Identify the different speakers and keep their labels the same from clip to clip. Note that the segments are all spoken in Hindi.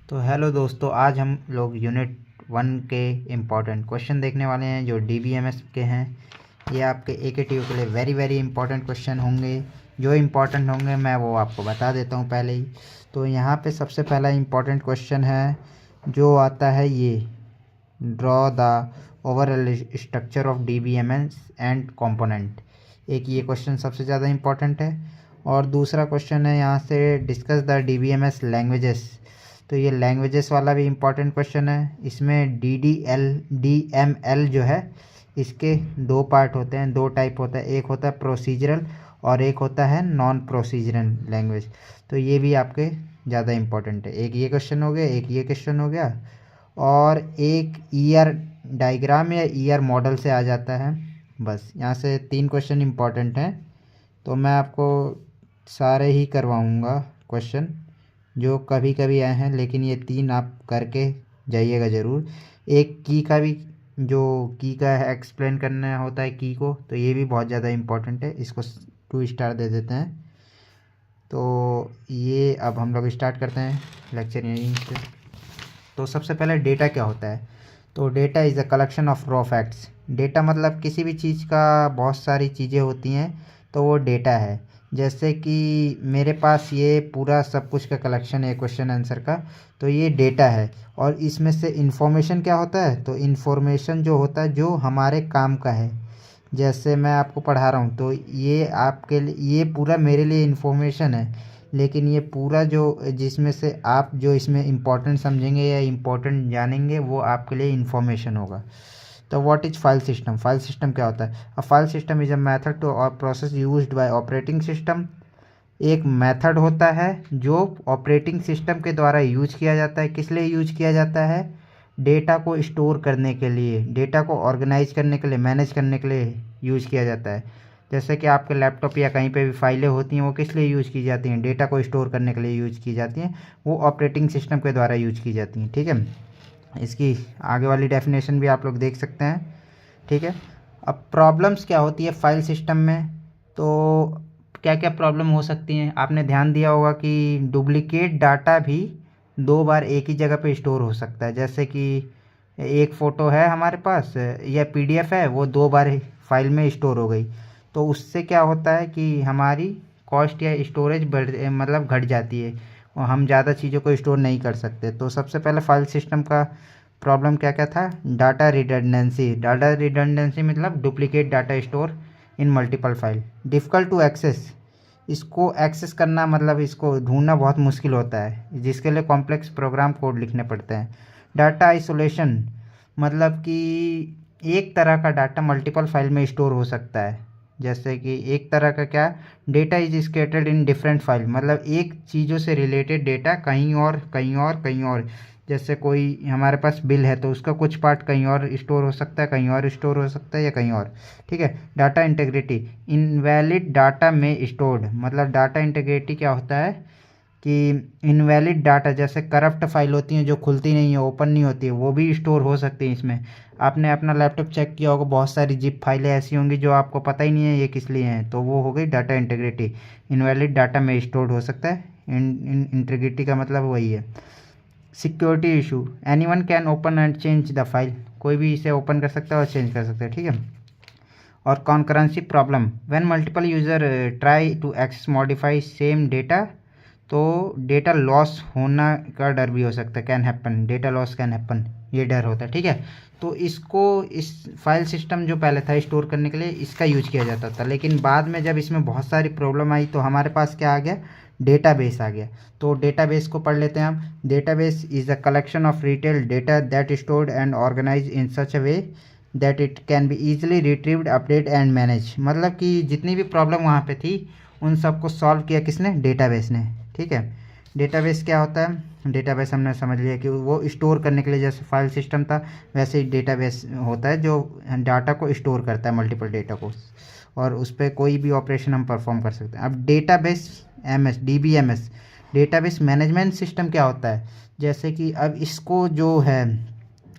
Speaker 1: तो हेलो दोस्तों, आज हम लोग यूनिट 1 के इम्पॉर्टेंट क्वेश्चन देखने वाले हैं जो DBMS के हैं। ये आपके AKTU के लिए वेरी वेरी इंपॉर्टेंट क्वेश्चन होंगे। जो इम्पॉर्टेंट होंगे मैं वो आपको बता देता हूँ पहले ही। तो यहाँ पे सबसे पहला इम्पॉर्टेंट क्वेश्चन है जो आता है ये, draw the overall structure of DBMS and component. एक ये क्वेश्चन सबसे ज़्यादा इम्पॉर्टेंट है। और दूसरा क्वेश्चन है यहाँ से, डिस्कस द DBMS लैंग्वेजेस। तो ये लैंग्वेजेस वाला भी इम्पॉर्टेंट क्वेश्चन है। इसमें DML जो है, इसके दो पार्ट होते हैं, दो टाइप होता है। एक होता है प्रोसीजरल और एक होता है नॉन प्रोसीजरल लैंग्वेज। तो ये भी आपके ज़्यादा इम्पॉर्टेंट है। एक ये क्वेश्चन हो गया, एक ये क्वेश्चन हो गया, और एक ईआर डायग्राम या ईआर मॉडल से आ जाता है। बस यहाँ से 3 क्वेश्चन इम्पॉर्टेंट हैं। तो मैं आपको सारे ही करवाऊँगा क्वेश्चन जो कभी कभी आए हैं, लेकिन ये 3 आप करके जाइएगा ज़रूर। एक की का भी, जो की का एक्सप्लेन करना होता है की को, तो ये भी बहुत ज़्यादा इम्पोर्टेंट है। इसको 2 स्टार दे देते हैं। तो ये अब हम लोग स्टार्ट करते हैं लेक्चर यहीं से। तो सबसे पहले डेटा क्या होता है। तो data is a collection of raw facts. Data मतलब किसी भी चीज़ का बहुत सारी चीज़ें होती हैं, तो वो डेटा है। जैसे कि मेरे पास ये पूरा सब कुछ का कलेक्शन है क्वेश्चन आंसर का, तो ये डेटा है। और इसमें से इन्फॉर्मेशन क्या होता है, तो इन्फॉर्मेशन जो होता है जो हमारे काम का है। जैसे मैं आपको पढ़ा रहा हूँ, तो ये आपके लिए, ये पूरा मेरे लिए इन्फॉर्मेशन है, लेकिन ये पूरा जो जिसमें से आप जो इसमें इम्पोर्टेंट समझेंगे या इम्पोर्टेंट जानेंगे वो आपके लिए इन्फॉर्मेशन होगा। तो what is file system. File system क्या होता है। A file system is a method to और process used by operating system. एक मेथड होता है जो ऑपरेटिंग सिस्टम के द्वारा यूज किया जाता है। किस लिए यूज किया जाता है, डेटा को स्टोर करने के लिए, डेटा को ऑर्गेनाइज करने के लिए, मैनेज करने के लिए यूज किया जाता है। जैसे कि आपके लैपटॉप या कहीं पे भी फाइलें होती हैं, वो किस लिए यूज की जाती हैं, डेटा को स्टोर करने के लिए यूज की जाती हैं। वो ऑपरेटिंग सिस्टम के द्वारा यूज की जाती हैं। ठीक है, इसकी आगे वाली डेफिनेशन भी आप लोग देख सकते हैं। ठीक है, अब प्रॉब्लम्स क्या होती है फाइल सिस्टम में। तो क्या क्या प्रॉब्लम हो सकती हैं, आपने ध्यान दिया होगा कि डुप्लीकेट डाटा भी 2 बार एक ही जगह पे स्टोर हो सकता है। जैसे कि एक फ़ोटो है हमारे पास या PDF है, वो 2 बार फाइल में स्टोर हो गई, तो उससे क्या होता है कि हमारी कॉस्ट या स्टोरेज मतलब घट जाती है और हम ज़्यादा चीज़ों को स्टोर नहीं कर सकते। तो सबसे पहले फाइल सिस्टम का प्रॉब्लम क्या क्या था, डाटा रिडंडेंसी। डाटा रिडंडेंसी मतलब duplicate data store in multiple file. Difficult to access, इसको एक्सेस करना मतलब इसको ढूंढना बहुत मुश्किल होता है, जिसके लिए कॉम्प्लेक्स प्रोग्राम कोड लिखने पड़ते हैं। डाटा आइसोलेशन मतलब कि एक तरह का डाटा मल्टीपल फाइल में स्टोर हो सकता है। जैसे कि एक तरह का क्या, data is scattered in different file, मतलब एक चीज़ों से रिलेटेड डेटा कहीं और कहीं और कहीं और। जैसे कोई हमारे पास बिल है तो उसका कुछ पार्ट कहीं और स्टोर हो सकता है, कहीं और स्टोर हो सकता है या कहीं और। ठीक है, डाटा इंटीग्रिटी, इनवैलिड डाटा में स्टोर्ड, मतलब डाटा इंटीग्रिटी क्या होता है कि इनवैलिड डाटा, जैसे करप्ट फाइल होती हैं जो खुलती नहीं है, ओपन नहीं होती है, वो भी स्टोर हो सकती हैं इसमें। आपने अपना लैपटॉप चेक किया होगा, बहुत सारी जिप फाइलें ऐसी होंगी जो आपको पता ही नहीं है ये किस लिए हैं, तो वो हो गई डाटा इंटीग्रिटी। इनवैलिड डाटा में स्टोर्ड हो सकता है, इंटीग्रिटी का मतलब वही है। Security issue, anyone can open and change the file, कोई भी इसे ओपन कर सकता है और चेंज कर सकता है। ठीक है, और concurrency problem, when multiple user try to access modify same data, तो डेटा लॉस होना का डर भी हो सकता है, can happen, data loss can happen, ये डर होता है। ठीक है, तो इसको, इस फाइल सिस्टम जो पहले था स्टोर करने के लिए, इसका यूज किया जाता था, लेकिन बाद में जब इसमें बहुत सारी प्रॉब्लम आई तो हमारे पास क्या आ गया, डेटाबेस आ गया। तो डेटाबेस को पढ़ लेते हैं हम। Database is a collection of retail data that stored and organise in such a way that it can be easily retrieved, update and manage. मतलब कि जितनी भी प्रॉब्लम वहाँ पे थी उन सबको सॉल्व किया किसने, डेटाबेस ने। ठीक है, डेटाबेस क्या होता है, डेटाबेस हमने समझ लिया कि वो स्टोर करने के लिए, जैसे फाइल सिस्टम था वैसे ही डेटाबेस होता है जो डाटा को स्टोर करता है, मल्टीपल डेटा को, और उस पर कोई भी ऑपरेशन हम परफॉर्म कर सकते हैं। अब database MS DBMS, database management system क्या होता है। जैसे कि अब इसको जो है,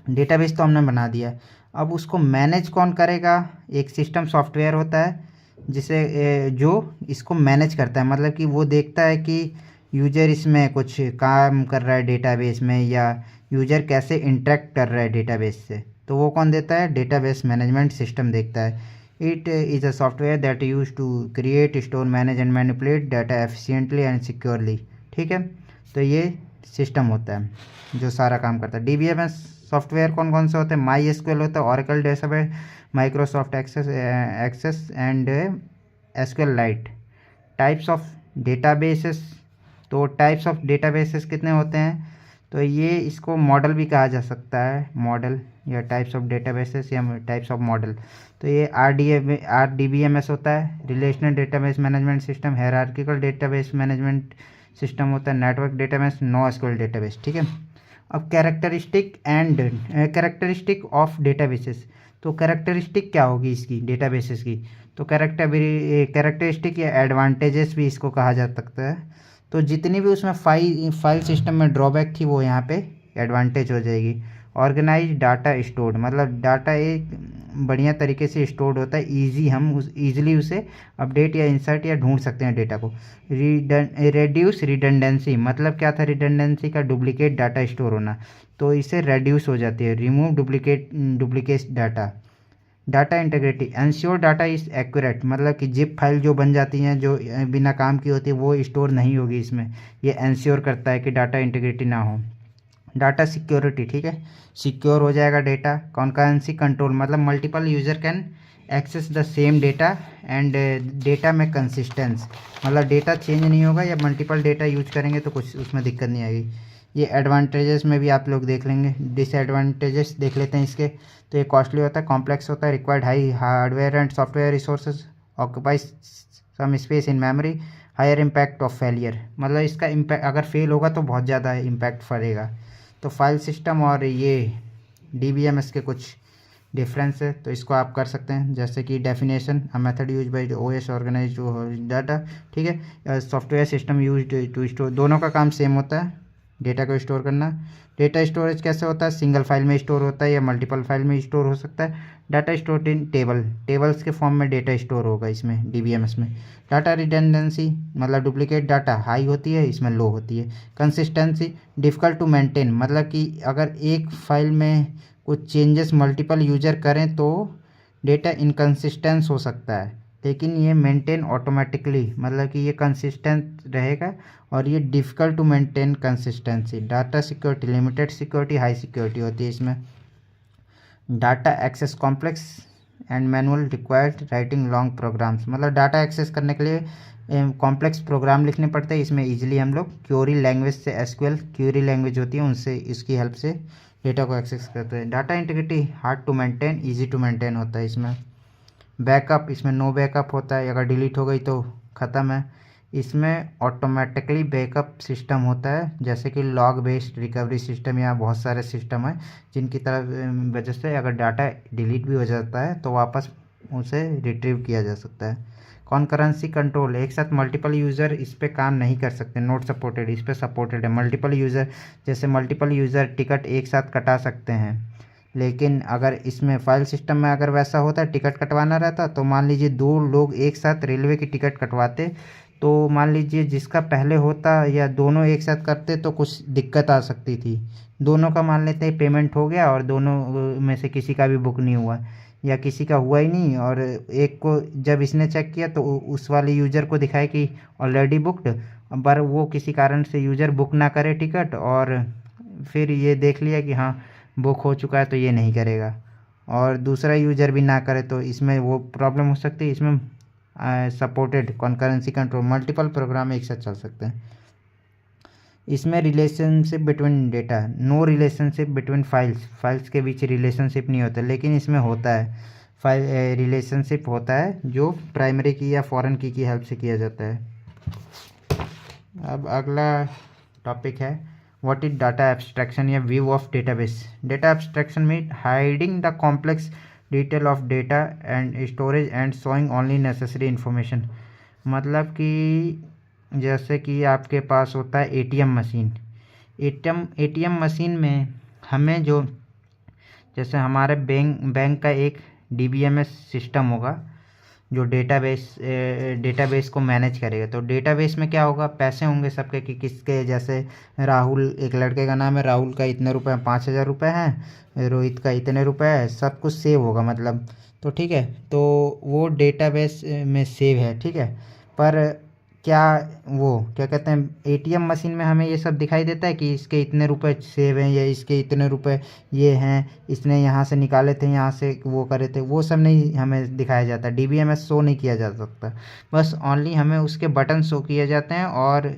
Speaker 1: डेटाबेस तो हमने बना दिया, अब उसको मैनेज कौन करेगा, एक सिस्टम सॉफ्टवेयर होता है जिसे जो इसको मैनेज करता है, मतलब कि वो देखता है कि यूजर इसमें कुछ काम कर रहा है डेटाबेस में, या यूजर कैसे इंटरेक्ट कर रहा है डेटाबेस से, तो वो कौन देता है? डेटाबेस मैनेजमेंट सिस्टम देखता है। It is a software that use to create, store, manage and manipulate data efficiently and securely. ठीक है, तो ये सिस्टम होता है जो सारा काम करता है। डीबीएमएस सॉफ्टवेयर कौन कौन से होते हैं? माई एसक्यूएल होता है, Oracle database, Microsoft Access and SQLite. Types of databases, तो टाइप्स ऑफ डेटाबेसेस कितने होते हैं? तो ये इसको मॉडल भी कहा जा सकता है, मॉडल या टाइप्स ऑफ डेटाबेसेस या टाइप्स ऑफ मॉडल। तो ये RDBMS होता है, relational database management system, hierarchical database management system होता है, network database, no SQL database. ठीक है, अब कैरेक्टरिस्टिक ऑफ डेटाबेसेस, तो कैरेक्टरिस्टिक क्या होगी इसकी डेटाबेसेस की? तो कैरेक्टरिस्टिक या एडवांटेजेस भी इसको कहा जा सकता है। तो जितनी भी उसमें फाइल सिस्टम में ड्रॉबैक थी वो यहाँ पे एडवांटेज हो जाएगी। ऑर्गेनाइज डाटा स्टोर्ड, मतलब डाटा एक बढ़िया तरीके से स्टोर्ड होता है, हम ईजिली उसे अपडेट या इंसर्ट या ढूंढ सकते हैं डेटा को। रेड्यूस रिडंडेंसी, मतलब क्या था रिडंडेंसी का? डुप्लीकेट डाटा स्टोर होना, तो इससे रेड्यूस हो जाती है। Remove duplicate data. Data integrity, ensure data is accurate, मतलब कि जिप फाइल जो बन जाती हैं जो बिना काम की होती है वो स्टोर नहीं होगी इसमें, ये एंश्योर करता है कि डाटा इंटीग्रिटी ना हो। डाटा सिक्योरिटी, ठीक है, सिक्योर हो जाएगा डेटा। कॉन्करेंसी कंट्रोल, मतलब multiple user can access the same data and data में कंसिस्टेंस, मतलब डेटा चेंज नहीं होगा या मल्टीपल डेटा यूज करेंगे तो कुछ उसमें दिक्कत नहीं आएगी। ये एडवांटेजेस में भी आप लोग देख लेंगे, डिसएडवांटेजेस देख लेते हैं इसके। तो ये कॉस्टली होता है, कॉम्प्लेक्स होता है, required high hardware and software resources, occupies some space in memory, higher impact of failure, मतलब इसका इम्पैक्ट अगर फेल होगा तो बहुत ज़्यादा इम्पैक्ट पड़ेगा। तो फाइल सिस्टम और ये DBMS के कुछ डिफरेंस है, तो इसको आप कर सकते हैं, जैसे कि definition, a method use by OS organise data. ठीक है, software system use to store, दोनों का काम सेम होता है, डेटा को स्टोर करना। डेटा स्टोरेज कैसे होता है? सिंगल फाइल में स्टोर होता है या मल्टीपल फाइल में स्टोर हो सकता है। डाटा स्टोर इन टेबल्स के फॉर्म में डेटा स्टोर होगा इसमें DBMS में। डाटा रिडंडेंसी, मतलब डुप्लीकेट डाटा हाई होती है, इसमें लो होती है। कंसिस्टेंसी, डिफ़िकल्ट टू मेंटेन, मतलब कि अगर एक फाइल में कुछ चेंजेस मल्टीपल यूजर करें तो डेटा इनकन्सिस्टेंस हो सकता है, लेकिन ये मेंटेन ऑटोमेटिकली, मतलब कि ये कंसिस्टेंट रहेगा। और ये difficult to maintain consistency. Data security, limited security, high security होती है इसमें। Data access complex and manual, required writing long programs, मतलब डाटा एक्सेस करने के लिए कॉम्प्लेक्स प्रोग्राम लिखने पड़ते हैं। इसमें इजीली हम लोग क्वेरी लैंग्वेज से, SQL क्वेरी लैंग्वेज होती है उनसे, इसकी हेल्प से डेटा को एक्सेस करते हैं। Data integrity, hard to maintain, easy to maintain होता है इसमें। बैकअप, इसमें नो बैकअप होता है, अगर डिलीट हो गई तो ख़त्म है। इसमें ऑटोमेटिकली बैकअप सिस्टम होता है, जैसे कि लॉग बेस्ड रिकवरी सिस्टम, या बहुत सारे सिस्टम हैं जिनकी तरफ वजह से अगर डाटा डिलीट भी हो जाता है तो वापस उसे रिट्रीव किया जा सकता है। कॉन्करेंसी कंट्रोल, एक साथ मल्टीपल यूज़र इस पर काम नहीं कर सकते, नॉट सपोर्टेड, इस पर सपोर्टेड है। मल्टीपल यूज़र, जैसे मल्टीपल यूज़र टिकट एक साथ कटा सकते हैं, लेकिन अगर इसमें फाइल सिस्टम में अगर वैसा होता, टिकट कटवाना रहता, तो मान लीजिए 2 लोग एक साथ रेलवे की टिकट कटवाते, तो मान लीजिए जिसका पहले होता या दोनों एक साथ करते तो कुछ दिक्कत आ सकती थी। दोनों का मान लेते हैं पेमेंट हो गया और दोनों में से किसी का भी बुक नहीं हुआ, या किसी का हुआ ही नहीं, और एक को जब इसने चेक किया तो उस वाले यूज़र को दिखाया कि ऑलरेडी बुकड, पर वो किसी कारण से यूज़र बुक ना करे टिकट, और फिर ये देख लिया कि हाँ बुक हो चुका है तो ये नहीं करेगा, और दूसरा यूज़र भी ना करे, तो इसमें वो प्रॉब्लम हो सकती है। इसमें supported concurrency control, multiple program एक साथ चल सकते हैं। इसमें relationship between data, no relationship between files के बीच रिलेशनशिप नहीं होता, लेकिन इसमें होता है फाइल रिलेशनशिप होता है जो प्राइमरी की या फॉरेन की हेल्प से किया जाता है। अब अगला टॉपिक है व्हाट इज डाटा एब्स्ट्रैक्शन या view of database. Data abstraction में hiding the complex detail of data and storage and showing only necessary information, मतलब कि जैसे कि आपके पास होता है ATM मशीन। ATM मशीन में हमें जो, जैसे हमारे बैंक का एक DBMS सिस्टम होगा, जो डेटाबेस को मैनेज करेगा। तो डेटाबेस में क्या होगा, पैसे होंगे सबके कि किसके, जैसे राहुल, एक लड़के का नाम है राहुल, का इतने रुपए, 5,000 रुपये हैं, रोहित का इतने रुपए है, सब कुछ सेव होगा मतलब। तो ठीक है, तो वो डेटाबेस में सेव है, ठीक है। पर क्या वो क्या कहते हैं, एटीएम मशीन में हमें ये सब दिखाई देता है कि इसके इतने रुपए सेव हैं या इसके इतने रुपए ये हैं, इसने यहाँ से निकाले थे, यहाँ से वो करे थे, वो सब नहीं हमें दिखाया जाता। डीबीएमएस शो नहीं किया जा सकता, बस ओनली हमें उसके बटन शो किए जाते हैं और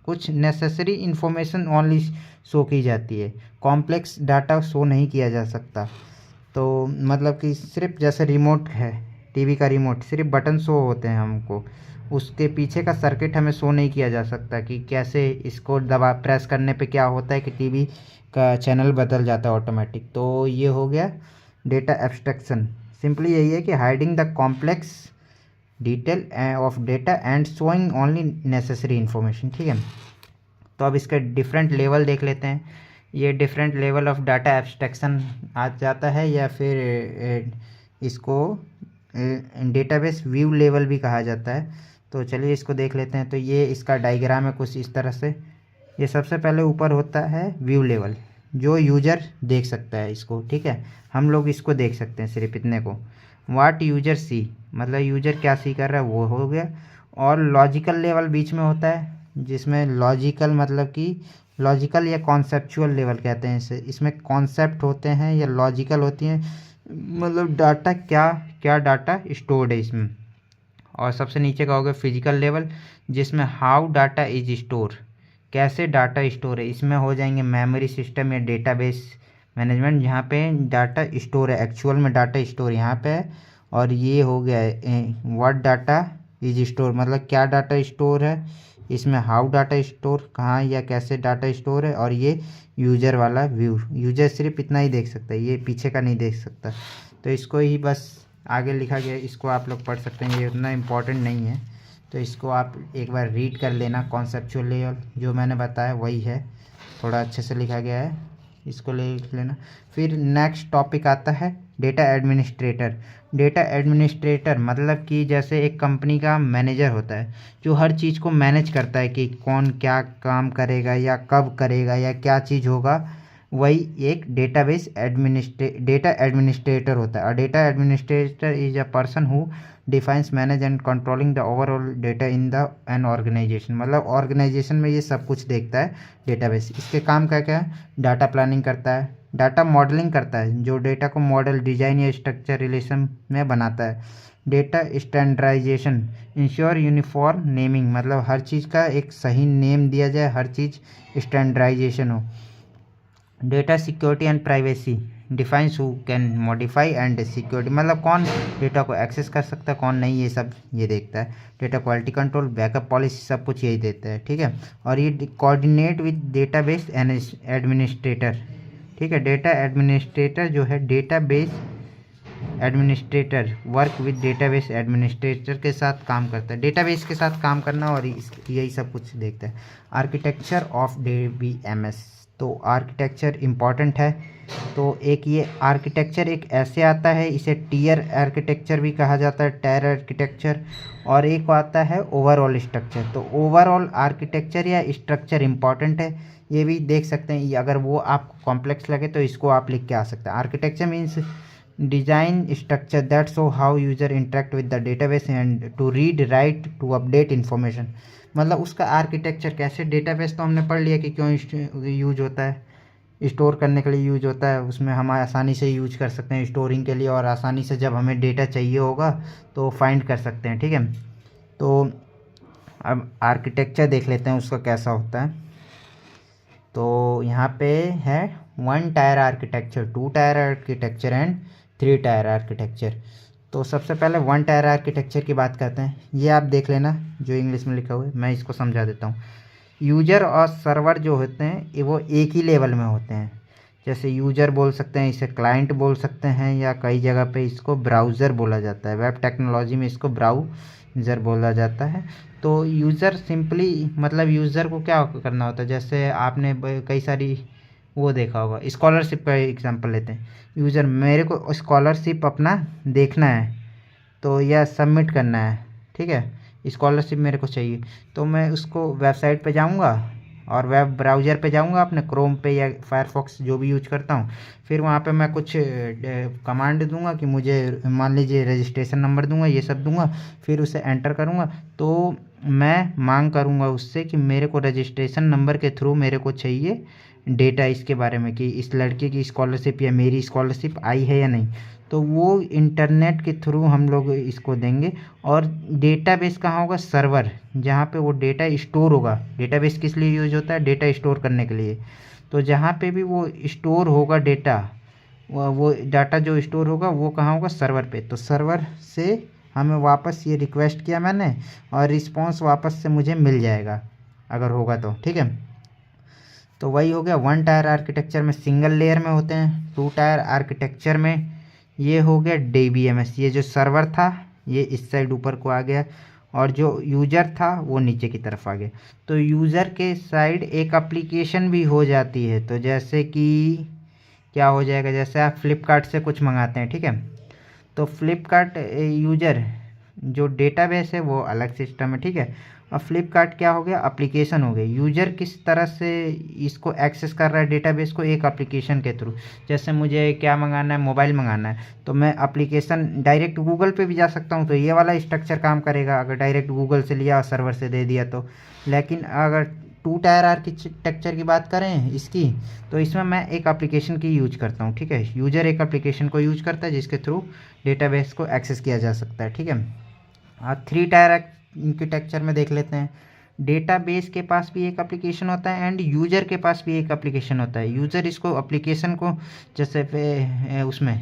Speaker 1: कुछ नेसेसरी इन्फॉर्मेशन ओनली शो की जाती है। कॉम्प्लेक्स डाटा शो नहीं किया जा सकता। तो मतलब कि सिर्फ जैसे रिमोट है, टीवी का रिमोट, सिर्फ बटन शो होते हैं हमको, उसके पीछे का सर्किट हमें शो नहीं किया जा सकता कि कैसे इसको दबा प्रेस करने पे क्या होता है कि टीवी का चैनल बदल जाता है ऑटोमेटिक। तो ये हो गया डेटा एब्स्ट्रैक्शन। सिंपली यही है कि hiding the complex detail of data and showing only necessary information, ठीक है। तो अब इसके डिफरेंट लेवल देख लेते हैं। ये different level of data abstraction आ जाता है, या फिर इसको डेटाबेस व्यू लेवल भी कहा जाता है। तो चलिए इसको देख लेते हैं। तो ये इसका डायग्राम है कुछ इस तरह से। ये सबसे पहले ऊपर होता है व्यू लेवल, जो यूजर देख सकता है इसको, ठीक है। हम लोग इसको देख सकते हैं सिर्फ इतने को। वाट यूजर सी, मतलब यूजर क्या सी कर रहा है, वो हो गया। और लॉजिकल लेवल बीच में होता है, जिसमें लॉजिकल मतलब कि लॉजिकल या कॉन्सेप्चुअल लेवल कहते हैं इसे। इसमें कॉन्सेप्ट होते हैं या लॉजिकल होती हैं, मतलब डाटा क्या डाटा स्टोर्ड है इसमें। और सबसे नीचे का होगा फिजिकल लेवल, जिसमें हाउ डाटा इज स्टोर, कैसे डाटा स्टोर है। इसमें हो जाएंगे मेमोरी सिस्टम या डेटाबेस मैनेजमेंट, जहाँ पे डाटा स्टोर है, एक्चुअल में डाटा स्टोर यहाँ पे है। और ये हो गया व्हाट डाटा इज स्टोर, मतलब क्या डाटा स्टोर है। इसमें हाउ डाटा स्टोर, कहाँ या कैसे डाटा स्टोर है। और ये यूजर वाला व्यू, यूजर सिर्फ इतना ही देख सकता है, ये पीछे का नहीं देख सकता। तो इसको ही बस आगे लिखा गया, इसको आप लोग पढ़ सकते हैं, ये उतना इम्पोर्टेंट नहीं है। तो इसको आप एक बार रीड कर लेना। कॉन्सेप्चुअल लेवल जो मैंने बताया वही है, थोड़ा अच्छे से लिखा गया है, इसको ले लेना। फिर नेक्स्ट टॉपिक आता है डेटा एडमिनिस्ट्रेटर। डेटा एडमिनिस्ट्रेटर मतलब कि जैसे एक कंपनी का मैनेजर होता है, जो हर चीज़ को मैनेज करता है कि कौन क्या काम करेगा या कब करेगा या क्या चीज़ होगा, वही एक डेटा एडमिनिस्ट्रेटर होता है। और data administrator is a person who defines, manage and controlling the overall data in the an organisation, मतलब ऑर्गेनाइजेशन में ये सब कुछ देखता है डेटाबेस। इसके काम क्या क्या है, डाटा प्लानिंग करता है, डाटा मॉडलिंग करता है, जो डेटा को मॉडल, डिजाइन या स्ट्रक्चर रिलेशन में बनाता है। Data standardisation, ensure uniform naming, मतलब हर चीज़ का एक सही नेम दिया जाए, हर चीज़ स्टैंडर्डाइजेशन हो। Data security and privacy, defines who can modify and security, मतलब कौन डेटा को एक्सेस कर सकता है, कौन नहीं, ये सब ये देखता है। Data quality control, backup policy, सब कुछ यही देता है, ठीक है। और ये कोऑर्डिनेट विद डेटाबेस एडमिनिस्ट्रेटर, ठीक है। डेटा एडमिनिस्ट्रेटर जो है, database administrator work with database administrator के साथ काम करता है, डेटाबेस के साथ काम करना, और यही सब कुछ देखता है। आर्किटेक्चर ऑफ डीबीएमएस, तो आर्किटेक्चर इम्पॉर्टेंट है। तो एक ये आर्किटेक्चर एक ऐसे आता है, इसे टीयर आर्किटेक्चर भी कहा जाता है, टायर आर्किटेक्चर। और एक आता है ओवरऑल स्ट्रक्चर। तो ओवरऑल आर्किटेक्चर या स्ट्रक्चर इम्पॉर्टेंट है, ये भी देख सकते हैं। अगर वो आपको कॉम्प्लेक्स लगे तो इसको आप लिख के आ सकते हैं। Architecture means design structure that show how user interact with the database and to read, write, to update information, मतलब उसका आर्किटेक्चर कैसे। डेटाबेस तो हमने पढ़ लिया कि क्यों यूज होता है, स्टोर करने के लिए यूज होता है, उसमें हम आसानी से यूज कर सकते हैं स्टोरिंग के लिए, और आसानी से जब हमें डेटा चाहिए होगा तो फाइंड कर सकते हैं, ठीक है। तो अब आर्किटेक्चर देख लेते हैं उसका कैसा होता है। तो यहाँ पे है 1 tier architecture, 2 tier architecture and 3 tier architecture. तो सबसे पहले 1 टायर आर्किटेक्चर की बात करते हैं। ये आप देख लेना जो इंग्लिश में लिखा हुआ है, मैं इसको समझा देता हूँ। यूजर और सर्वर जो होते हैं वो एक ही लेवल में होते हैं। जैसे यूजर बोल सकते हैं, इसे क्लाइंट बोल सकते हैं, या कई जगह पे इसको ब्राउज़र बोला जाता है। वेब टेक्नोलॉजी में इसको ब्राउज़र बोला जाता है। तो यूज़र सिंपली मतलब यूज़र को क्या करना होता है, जैसे आपने कई सारी वो देखा होगा, स्कॉलरशिप का एग्जांपल लेते हैं। यूज़र, मेरे को स्कॉलरशिप अपना देखना है, तो यह सबमिट करना है, ठीक है, स्कॉलरशिप मेरे को चाहिए। तो मैं उसको वेबसाइट पे जाऊंगा और वेब ब्राउज़र पे जाऊंगा अपने क्रोम पे या फायरफॉक्स जो भी यूज करता हूँ। फिर वहाँ पे मैं कुछ कमांड दूंगा कि मुझे मान लीजिए रजिस्ट्रेशन नंबर दूंगा, ये सब दूंगा, फिर उसे एंटर करूंगा। तो मैं मांग करूंगा उससे कि मेरे को रजिस्ट्रेशन नंबर के थ्रू मेरे को चाहिए डेटा इसके बारे में कि इस लड़के की स्कॉलरशिप या मेरी स्कॉलरशिप आई है या नहीं। तो वो इंटरनेट के थ्रू हम लोग इसको देंगे। और डेटाबेस कहाँ होगा? सर्वर, जहाँ पे वो डेटा स्टोर होगा। डेटाबेस किस लिए यूज होता है? डेटा स्टोर करने के लिए। तो जहाँ पे भी वो स्टोर होगा डेटा, वो डाटा जो स्टोर होगा वो कहाँ होगा? सर्वर पे। तो सर्वर से हमें वापस ये रिक्वेस्ट किया मैंने और रिस्पॉन्स वापस से मुझे मिल जाएगा अगर होगा तो, ठीक है। तो वही हो गया। 1 टायर आर्किटेक्चर में सिंगल लेयर में होते हैं। 2 टायर आर्किटेक्चर में ये हो गया DBMS, ये जो सर्वर था ये इस साइड ऊपर को आ गया और जो यूज़र था वो नीचे की तरफ आ गया। तो यूज़र के साइड एक एप्लीकेशन भी हो जाती है। तो जैसे कि क्या हो जाएगा, जैसे आप फ्लिपकार्ट से कुछ मंगाते हैं, ठीक है, तो फ्लिपकार्ट यूज़र जो डेटाबेस है वो अलग सिस्टम है, ठीक है। और फ्लिपकार्ट क्या हो गया? एप्लीकेशन हो गई। यूज़र किस तरह से इसको एक्सेस कर रहा है डेटाबेस को? एक एप्लीकेशन के थ्रू। जैसे मुझे क्या मंगाना है? मोबाइल मंगाना है, तो मैं एप्लीकेशन डायरेक्ट गूगल पे भी जा सकता हूँ, तो ये वाला स्ट्रक्चर काम करेगा अगर डायरेक्ट गूगल से लिया और सर्वर से दे दिया तो। लेकिन अगर 2 टायर आर्किटेक्चर की बात करें इसकी, तो इसमें मैं एक एप्लीकेशन की यूज करता हूँ, ठीक है। यूज़र एक एप्लीकेशन को यूज करता है जिसके थ्रू डेटाबेस को एक्सेस किया जा सकता है, ठीक है। 3 टायर आर्किटेक्चर में देख लेते हैं। डेटाबेस के पास भी एक एप्लीकेशन होता है एंड यूज़र के पास भी एक एप्लीकेशन होता है। यूज़र इसको एप्लीकेशन को जैसे उसमें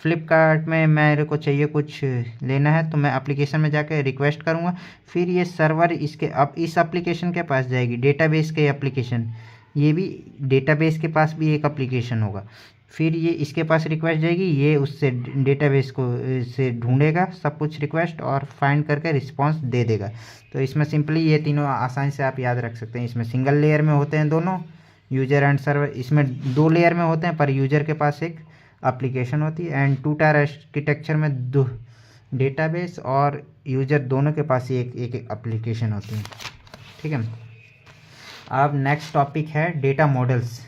Speaker 1: फ्लिपकार्ट में मेरे को चाहिए कुछ लेना है तो मैं एप्लीकेशन में जाकर रिक्वेस्ट करूँगा, फिर ये सर्वर इसके अब इस एप्लीकेशन के पास जाएगी, डेटाबेस के एप्लीकेशन। ये भी डेटाबेस के पास भी एक एप्लीकेशन होगा, फिर ये इसके पास रिक्वेस्ट जाएगी, ये उससे डेटाबेस को से ढूंढेगा सब कुछ रिक्वेस्ट और फाइंड करके रिस्पांस दे देगा। तो इसमें सिंपली ये तीनों आसानी से आप याद रख सकते हैं। इसमें सिंगल लेयर में होते हैं दोनों, यूज़र एंड सर्वर। इसमें 2 लेयर में होते हैं पर यूज़र के पास एक एप्लीकेशन होती है। एंड 2 टायर आर्किटेक्चर में 2 डेटाबेस और यूज़र दोनों के पास ही एक एक एप्लीकेशन होती है, ठीक है। अब नेक्स्ट टॉपिक है डेटा मॉडल्स।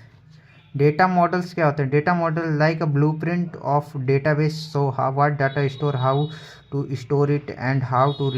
Speaker 1: डेटा मॉडल्स क्या होते हैं? Data model like a blueprint of database, so how what data store, how to store it and how to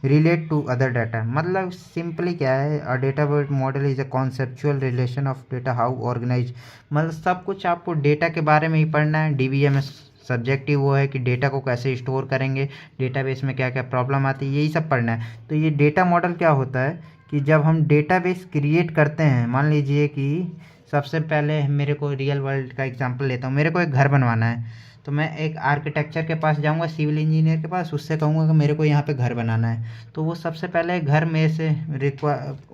Speaker 1: relate to other data. मतलब सिंपली क्या है, a data model is a conceptual relation of data, how organise. मतलब सब कुछ आपको डेटा के बारे में ही पढ़ना है। DBMS सब्जेक्ट ही वो है कि डेटा को कैसे स्टोर करेंगे, डेटाबेस में क्या क्या प्रॉब्लम आती है, यही सब पढ़ना है। तो ये डेटा मॉडल क्या होता है कि जब हम डेटाबेस क्रिएट करते हैं, मान लीजिए कि सबसे पहले मेरे को रियल वर्ल्ड का एग्जांपल लेता हूँ, मेरे को एक घर बनवाना है, तो मैं एक आर्किटेक्चर के पास जाऊँगा, सिविल इंजीनियर के पास, उससे कहूँगा कि मेरे को यहाँ पे घर बनाना है। तो वो सबसे पहले घर में से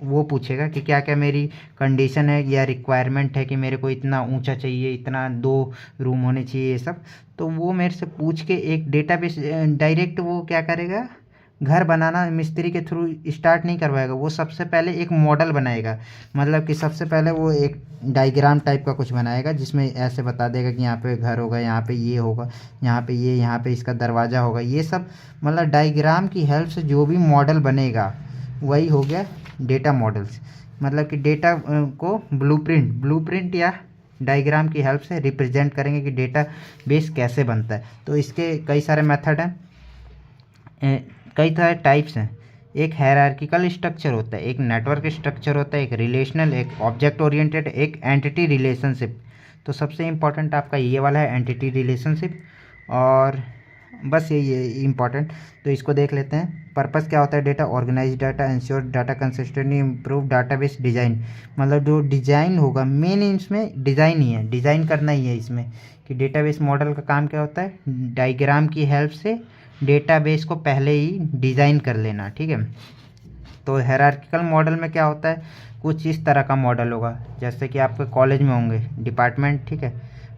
Speaker 1: वो पूछेगा कि क्या क्या मेरी कंडीशन है या रिक्वायरमेंट है कि मेरे को इतना ऊंचा चाहिए, इतना 2 रूम होने चाहिए, ये सब। तो वो मेरे से पूछ के एक डेटाबेस डायरेक्ट वो क्या करेगा, घर बनाना मिस्त्री के थ्रू स्टार्ट नहीं करवाएगा, वो सबसे पहले एक मॉडल बनाएगा। मतलब कि सबसे पहले वो एक डायग्राम टाइप का कुछ बनाएगा जिसमें ऐसे बता देगा कि यहाँ पे घर होगा, यहाँ पे ये होगा, यहाँ पे ये, यहाँ पे इसका दरवाज़ा होगा, ये सब। मतलब डायग्राम की हेल्प से जो भी मॉडल बनेगा वही हो गया डेटा मॉडल्स। मतलब कि डेटा को ब्लूप्रिंट या डायग्राम की हेल्प से रिप्रेजेंट करेंगे कि डेटा बेस कैसे बनता है। तो इसके कई सारे मेथड हैं, कई सारे टाइप्स हैं। एक हायरार्किकल स्ट्रक्चर होता है, एक नेटवर्क स्ट्रक्चर होता है, एक रिलेशनल, एक ऑब्जेक्ट ओरिएंटेड, एक एंटिटी रिलेशनशिप। तो सबसे इम्पॉर्टेंट आपका ये वाला है एंटिटी रिलेशनशिप, और बस यही है इम्पॉर्टेंट। तो इसको देख लेते हैं। पर्पस क्या होता है data? Organise data, ensure data consistency, improve database design. मतलब जो डिज़ाइन होगा, मेन इसमें डिज़ाइन ही है, डिज़ाइन करना ही है इसमें। कि डेटाबेस मॉडल का काम क्या होता है? डायग्राम की हेल्प से डेटाबेस को पहले ही डिज़ाइन कर लेना, ठीक है। तो हायरार्किकल मॉडल में क्या होता है, कुछ इस तरह का मॉडल होगा जैसे कि आपके कॉलेज में होंगे डिपार्टमेंट, ठीक है।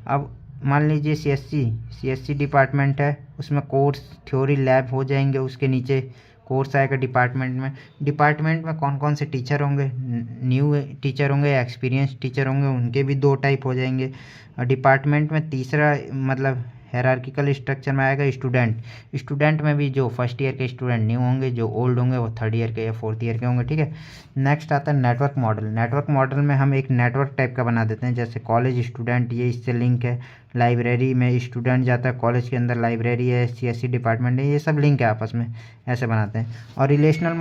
Speaker 1: अब मान लीजिए CSC डिपार्टमेंट है, उसमें कोर्स, थ्योरी, लैब हो जाएंगे, उसके नीचे कोर्स आएगा डिपार्टमेंट में कौन कौन से टीचर होंगे, न्यू टीचर होंगे या एक्सपीरियंस टीचर होंगे, उनके भी 2 टाइप हो जाएंगे। और डिपार्टमेंट में तीसरा मतलब हायरार्किकल स्ट्रक्चर में आएगा स्टूडेंट में भी जो फर्स्ट ईयर के स्टूडेंट न्यू होंगे, जो ओल्ड होंगे वो थर्ड ईयर के या फोर्थ ईयर के होंगे, ठीक है। नेक्स्ट आता है नेटवर्क मॉडल में हम एक नेटवर्क टाइप का बना देते हैं, जैसे कॉलेज स्टूडेंट, ये इससे लिंक है। लाइब्रेरी में स्टूडेंट जाता है, कॉलेज के अंदर लाइब्रेरी है, CSE डिपार्टमेंट है, ये सब लिंक है आपस में, ऐसे बनाते हैं। और रिलेशनल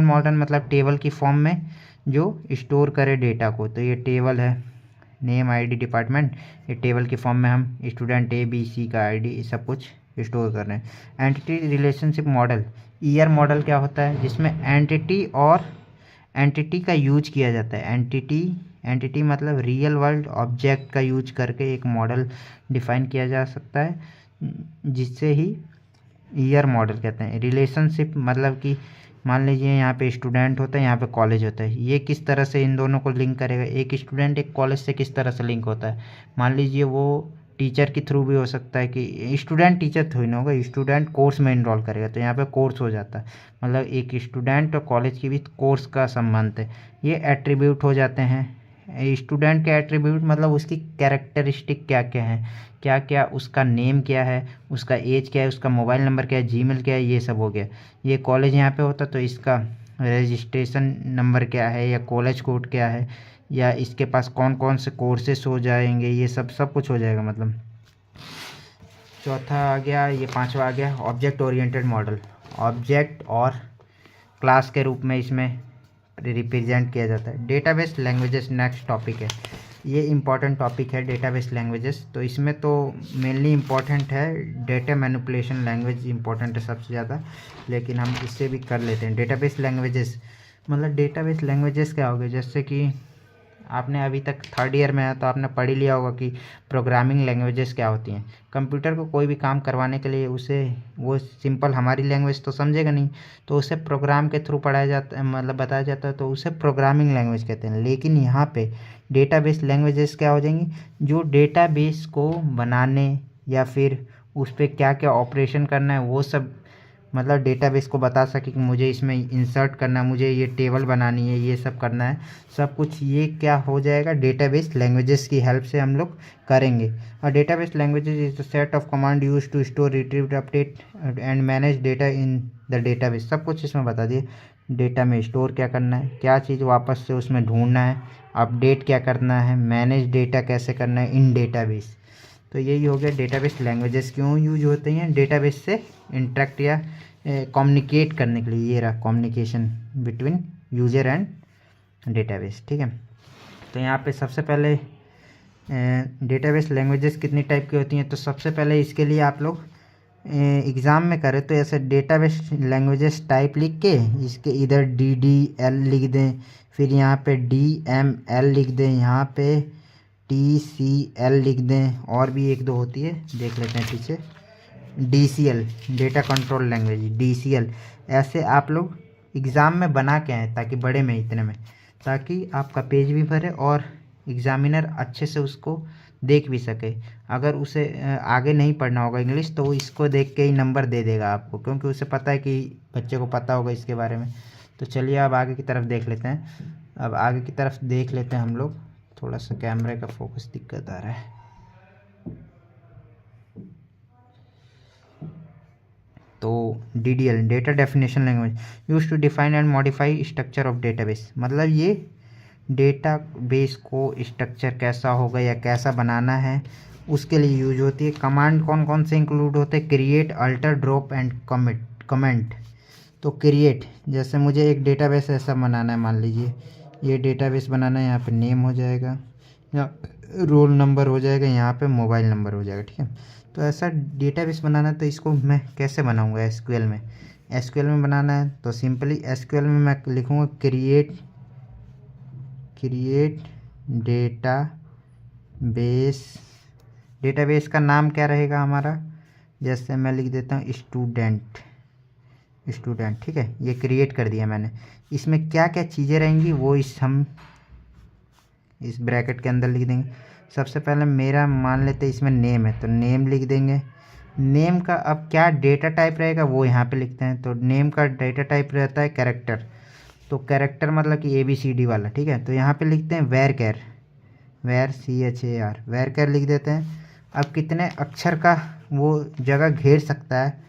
Speaker 1: मॉडल मतलब टेबल की फॉर्म में जो स्टोर करे डेटा को, तो ये टेबल है, नेम ID डिपार्टमेंट, ये टेबल की फॉर्म में हम स्टूडेंट ABC का ID सब कुछ स्टोर कर रहे हैं। Entity relationship model, ER model क्या होता है, जिसमें एंटिटी का यूज किया जाता है। एंटिटी मतलब रियल वर्ल्ड ऑब्जेक्ट का यूज करके एक मॉडल डिफाइन किया जा सकता है, जिससे ही ER मॉडल कहते हैं। रिलेशनशिप मतलब कि मान लीजिए यहाँ पे स्टूडेंट होता है, यहाँ पे कॉलेज होता है, ये किस तरह से इन दोनों को लिंक करेगा, एक स्टूडेंट एक कॉलेज से किस तरह से लिंक होता है। मान लीजिए वो टीचर के थ्रू भी हो सकता है, कि स्टूडेंट टीचर थ्रू नहीं होगा, स्टूडेंट कोर्स में इनरोल करेगा, तो यहाँ पे कोर्स हो जाता है, मतलब एक स्टूडेंट और कॉलेज के बीच कोर्स का संबंध है। ये एट्रीब्यूट हो जाते हैं। स्टूडेंट के एट्रीब्यूट मतलब उसकी कैरेक्टरिस्टिक क्या क्या है, क्या क्या उसका नेम क्या है, उसका एज क्या है, उसका मोबाइल नंबर क्या है, जीमेल क्या है, ये सब हो गया। ये कॉलेज यहाँ पे होता तो इसका रजिस्ट्रेशन नंबर क्या है, या कॉलेज कोड क्या है, या इसके पास कौन कौन से कोर्सेस हो जाएंगे, ये सब कुछ हो जाएगा। मतलब चौथा आ गया, ये पांचवा आ गया ऑब्जेक्ट ओरिएंटेड मॉडल। ऑब्जेक्ट और क्लास के रूप में इसमें रिप्रेजेंट किया जाता है। डेटाबेस लैंग्वेजेस नेक्स्ट टॉपिक है, ये इम्पॉर्टेंट टॉपिक है डेटाबेस लैंग्वेजेस। तो इसमें तो मेनली इम्पॉर्टेंट है डेटा मैनिपुलेशन लैंग्वेज इम्पॉर्टेंट है सबसे ज़्यादा, लेकिन हम इससे भी कर लेते हैं। डेटाबेस लैंग्वेजेस मतलब डेटाबेस लैंग्वेजेस क्या हो गए, जैसे कि आपने अभी तक थर्ड ईयर में है तो आपने पढ़ ही लिया होगा कि प्रोग्रामिंग लैंग्वेजेस क्या होती हैं। कंप्यूटर को कोई भी काम करवाने के लिए उसे वो सिंपल हमारी लैंग्वेज तो समझेगा नहीं, तो उसे प्रोग्राम के थ्रू पढ़ाया जाता है, मतलब बताया जाता है, तो उसे प्रोग्रामिंग लैंग्वेज कहते हैं। लेकिन यहाँ पे डेटाबेस लैंग्वेजेस क्या हो जाएंगी, जो डेटाबेस को बनाने या फिर उस पर क्या क्या ऑपरेशन करना है वो सब, मतलब डेटाबेस को बता सके कि मुझे इसमें इंसर्ट करना है, मुझे ये टेबल बनानी है, ये सब करना है, सब कुछ ये क्या हो जाएगा डेटाबेस लैंग्वेजेस की हेल्प से हम लोग करेंगे। और database languages is the set of command use to store, retrieve, update and manage data in the database. सब कुछ इसमें बता दिए, डेटा में स्टोर क्या करना है, क्या चीज़ वापस से उसमें ढूंढना है, अपडेट क्या करना है, मैनेज डेटा कैसे करना है इन डेटाबेस। तो यही हो गया डेटाबेस लैंग्वेजेस क्यों यूज होते हैं, डेटाबेस से इंटरेक्ट या कम्युनिकेट करने के लिए। ये रहा communication between user and database, ठीक है। तो यहाँ पे सबसे पहले डेटाबेस लैंग्वेजेस कितनी टाइप की होती हैं, तो सबसे पहले इसके लिए आप लोग एग्ज़ाम में करें तो ऐसे डेटाबेस लैंग्वेजेस टाइप लिख के इसके इधर DDL लिख दें, फिर यहाँ पे DML लिख दें, यहाँ पे TCL लिख दें, और भी एक दो होती है देख लेते हैं पीछे, DCL data control language, DCL। ऐसे आप लोग एग्ज़ाम में बना के आएँ ताकि बड़े में इतने में, ताकि आपका पेज भी भरे और एग्ज़ामिनर अच्छे से उसको देख भी सके। अगर उसे आगे नहीं पढ़ना होगा इंग्लिश तो वो इसको देख के ही नंबर दे देगा आपको, क्योंकि उसे पता है कि बच्चे को पता होगा इसके बारे में। तो चलिए अब आगे की तरफ देख लेते हैं। अब आगे की तरफ देख लेते हैं हम लोग, थोड़ा सा कैमरे का फोकस दिक्कत आ रहा है। तो DDL data definition language use to define and modify structure of database, मतलब ये डेटाबेस को स्ट्रक्चर कैसा होगा या कैसा बनाना है उसके लिए यूज होती है। कमांड कौन कौन से इंक्लूड होते हैं, create, alter, drop and comment. तो क्रिएट, जैसे मुझे एक डेटाबेस ऐसा बनाना है, मान लीजिए ये डेटाबेस बनाना है, यहाँ पे नेम हो जाएगा, या रोल नंबर हो जाएगा, यहाँ पे मोबाइल नंबर हो जाएगा, ठीक है। तो ऐसा डेटाबेस बनाना है, तो इसको मैं कैसे बनाऊंगा, एसक्यूएल में बनाना है। तो सिंपली एसक्यूएल में मैं लिखूँगा क्रिएट डेटाबेस का नाम क्या रहेगा हमारा, जैसे मैं लिख देता हूँ स्टूडेंट, ठीक है। ये क्रिएट कर दिया मैंने। इसमें क्या क्या चीज़ें रहेंगी वो हम इस ब्रैकेट के अंदर लिख देंगे। सबसे पहले मेरा मान लेते हैं इसमें नेम है, तो नेम लिख देंगे। नेम का अब क्या डेटा टाइप रहेगा वो यहाँ पे लिखते हैं। तो नेम का डेटा टाइप रहता है कैरेक्टर, तो कैरेक्टर मतलब कि ABCD वाला, ठीक है। तो यहाँ पे लिखते हैं वेर कैर, CHAR, वेर कैर लिख देते हैं। अब कितने अक्षर का वो जगह घेर सकता है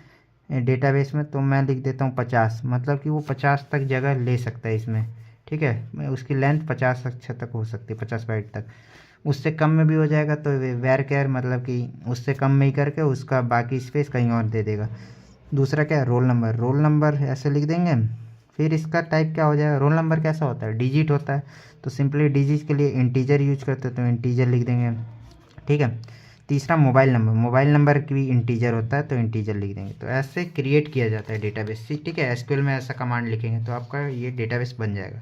Speaker 1: डेटाबेस में, तो मैं लिख देता हूँ 50, मतलब कि वो 50 तक जगह ले सकता है इसमें, ठीक है। उसकी लेंथ 50 अक्षर तक हो सकती है, 50 बाइट तक। उससे कम में भी हो जाएगा तो वेर केयर, मतलब कि उससे कम में ही करके उसका बाकी स्पेस कहीं और दे देगा। दूसरा क्या है, रोल नंबर। रोल नंबर ऐसे लिख देंगे। फिर इसका टाइप क्या हो जाएगा, रोल नंबर कैसा होता है, डिजिट होता है, तो सिंपली डिजिट के लिए इंटीजर यूज करते हैं, तो इंटीजर लिख देंगे, ठीक है। तीसरा मोबाइल नंबर, मोबाइल नंबर की भी इंटीजर होता है, तो इंटीजर लिख देंगे। तो ऐसे क्रिएट किया जाता है डेटाबेस, ठीक है। एसक्यूएल में ऐसा कमांड लिखेंगे तो आपका ये डेटाबेस बन जाएगा।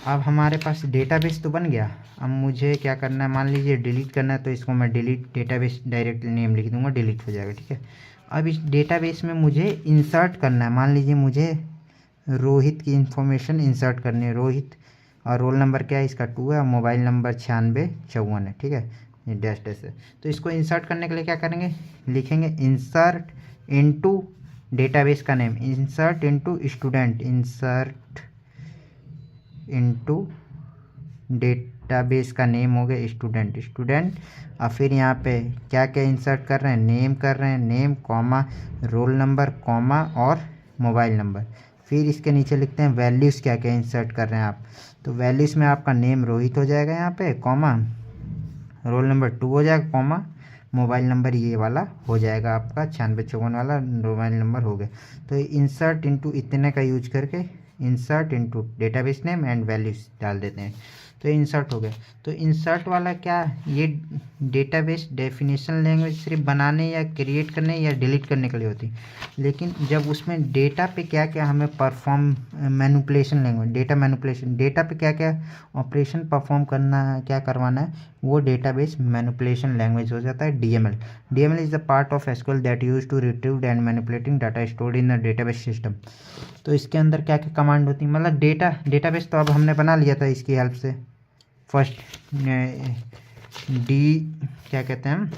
Speaker 1: अब हमारे पास डेटाबेस तो बन गया। अब मुझे क्या करना है, मान लीजिए डिलीट करना है, तो इसको मैं डिलीट डेटाबेस डायरेक्ट नेम लिख दूंगा, डिलीट हो जाएगा, ठीक है। अब इस डेटाबेस में मुझे इंसर्ट करना है, मान लीजिए मुझे रोहित की इंफॉर्मेशन इंसर्ट करनी है, रोहित, और रोल नंबर क्या है इसका 2 है, और मोबाइल नंबर 9654 है, ठीक है, ये डैश डैश है। तो इसको इंसर्ट करने के लिए क्या करेंगे, लिखेंगे इंसर्ट इनटू डेटाबेस का name, insert into student, insert into database का नेम हो गया स्टूडेंट, स्टूडेंट। और फिर यहाँ पे क्या क्या इंसर्ट कर रहे हैं, नेम कर रहे हैं, name comma roll number comma और मोबाइल नंबर। फिर इसके नीचे लिखते हैं वैल्यूज़ क्या क्या इंसर्ट कर रहे हैं आप, तो वैल्यूज़ में आपका नेम रोहित हो जाएगा यहाँ पे, कॉमा रोल नंबर 2 हो जाएगा, कॉमा मोबाइल नंबर ये वाला हो जाएगा आपका 9654 वाला मोबाइल नंबर हो गया। तो इंसर्ट इनटू इतने का यूज करके insert into database name and values डाल देते हैं, तो इंसर्ट हो गया। तो इंसर्ट वाला क्या, ये डेटाबेस डेफिनेशन लैंग्वेज सिर्फ बनाने या क्रिएट करने या डिलीट करने के लिए होती है, लेकिन जब उसमें डेटा पे क्या क्या हमें perform, manipulation language, data manipulation, data पे क्या क्या ऑपरेशन परफॉर्म करना है, क्या करवाना है, वो डेटाबेस मैनिपुलेशन लैंग्वेज हो जाता है DML. DML is the part of SQL that use to retrieve and manipulating data stored in the database system. तो इसके अंदर क्या क्या कमांड होती है, मतलब डेटाबेस तो अब हमने बना लिया था इसकी हेल्प से। फर्स्ट क्या कहते हैं हम,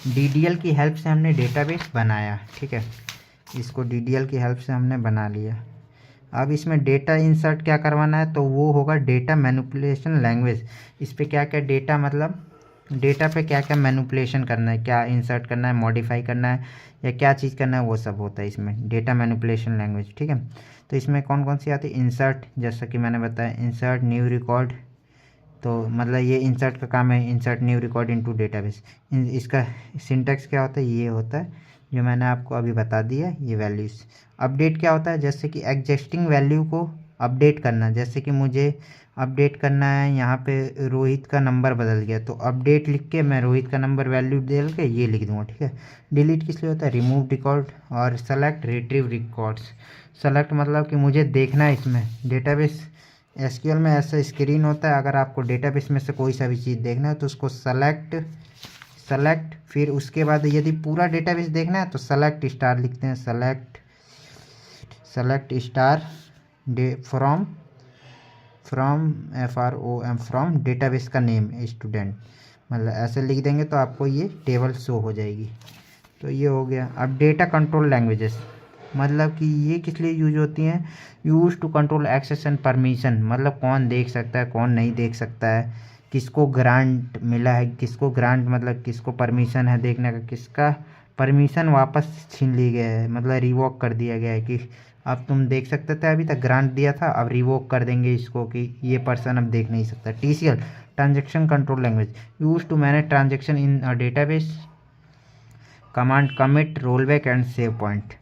Speaker 1: डीडीएल की हेल्प से हमने डेटाबेस बनाया, ठीक है, इसको डीडीएल की हेल्प से हमने बना लिया। अब इसमें डेटा इंसर्ट क्या करवाना है, तो वो होगा डेटा मैनिपुलेशन लैंग्वेज। इस पर क्या क्या डेटा, मतलब डेटा पे क्या क्या मैनिपुलेशन करना है, क्या इंसर्ट करना है, मॉडिफाई करना है, या क्या चीज़ करना है, वो सब होता है इसमें डेटा मैनिपुलेशन लैंग्वेज, ठीक है। तो इसमें कौन कौन सी आती है, इंसर्ट, जैसा कि मैंने बताया, इंसर्ट न्यू रिकॉर्ड, तो मतलब ये इंसर्ट का काम है, insert new record into database. इसका सिंटैक्स क्या होता है, ये होता है जो मैंने आपको अभी बता दिया, ये वैल्यूज़। अपडेट क्या होता है, जैसे कि एग्जिस्टिंग वैल्यू को अपडेट करना, जैसे कि मुझे अपडेट करना है, यहाँ पे रोहित का नंबर बदल गया, तो अपडेट लिख के मैं रोहित का नंबर वैल्यू दे के ये लिख दूँगा, ठीक है। डिलीट किस लिए होता है, रिमूव रिकॉर्ड, और सेलेक्ट रिट्रीव रिकॉर्ड्स। सेलेक्ट मतलब कि मुझे देखना है इसमें डेटाबेस, एसक्यूएल में ऐसा स्क्रीन होता है, अगर आपको डेटाबेस में से कोई सा भी चीज़ देखना है तो उसको सेलेक्ट, फिर उसके बाद यदि पूरा डेटाबेस देखना है तो सेलेक्ट स्टार लिखते हैं, select star from from database का नेम स्टूडेंट, मतलब ऐसे लिख देंगे तो आपको ये टेबल शो हो जाएगी। तो ये हो गया। अब डेटा कंट्रोल लैंग्वेजेस, मतलब कि ये किस लिए यूज होती हैं, use to control access and permission, मतलब कौन देख सकता है कौन नहीं देख सकता है, किसको ग्रांट मिला है, किसको ग्रांट मतलब किसको परमिशन है देखने का, किसका परमिशन वापस छीन ली गया है, मतलब रिवोक कर दिया गया है कि अब तुम देख सकते थे, अभी तक ग्रांट दिया था, अब रिवोक कर देंगे इसको कि ये पर्सन अब देख नहीं सकता। TCL transaction control language, use to manage transaction in a database, command commit rollback and save point.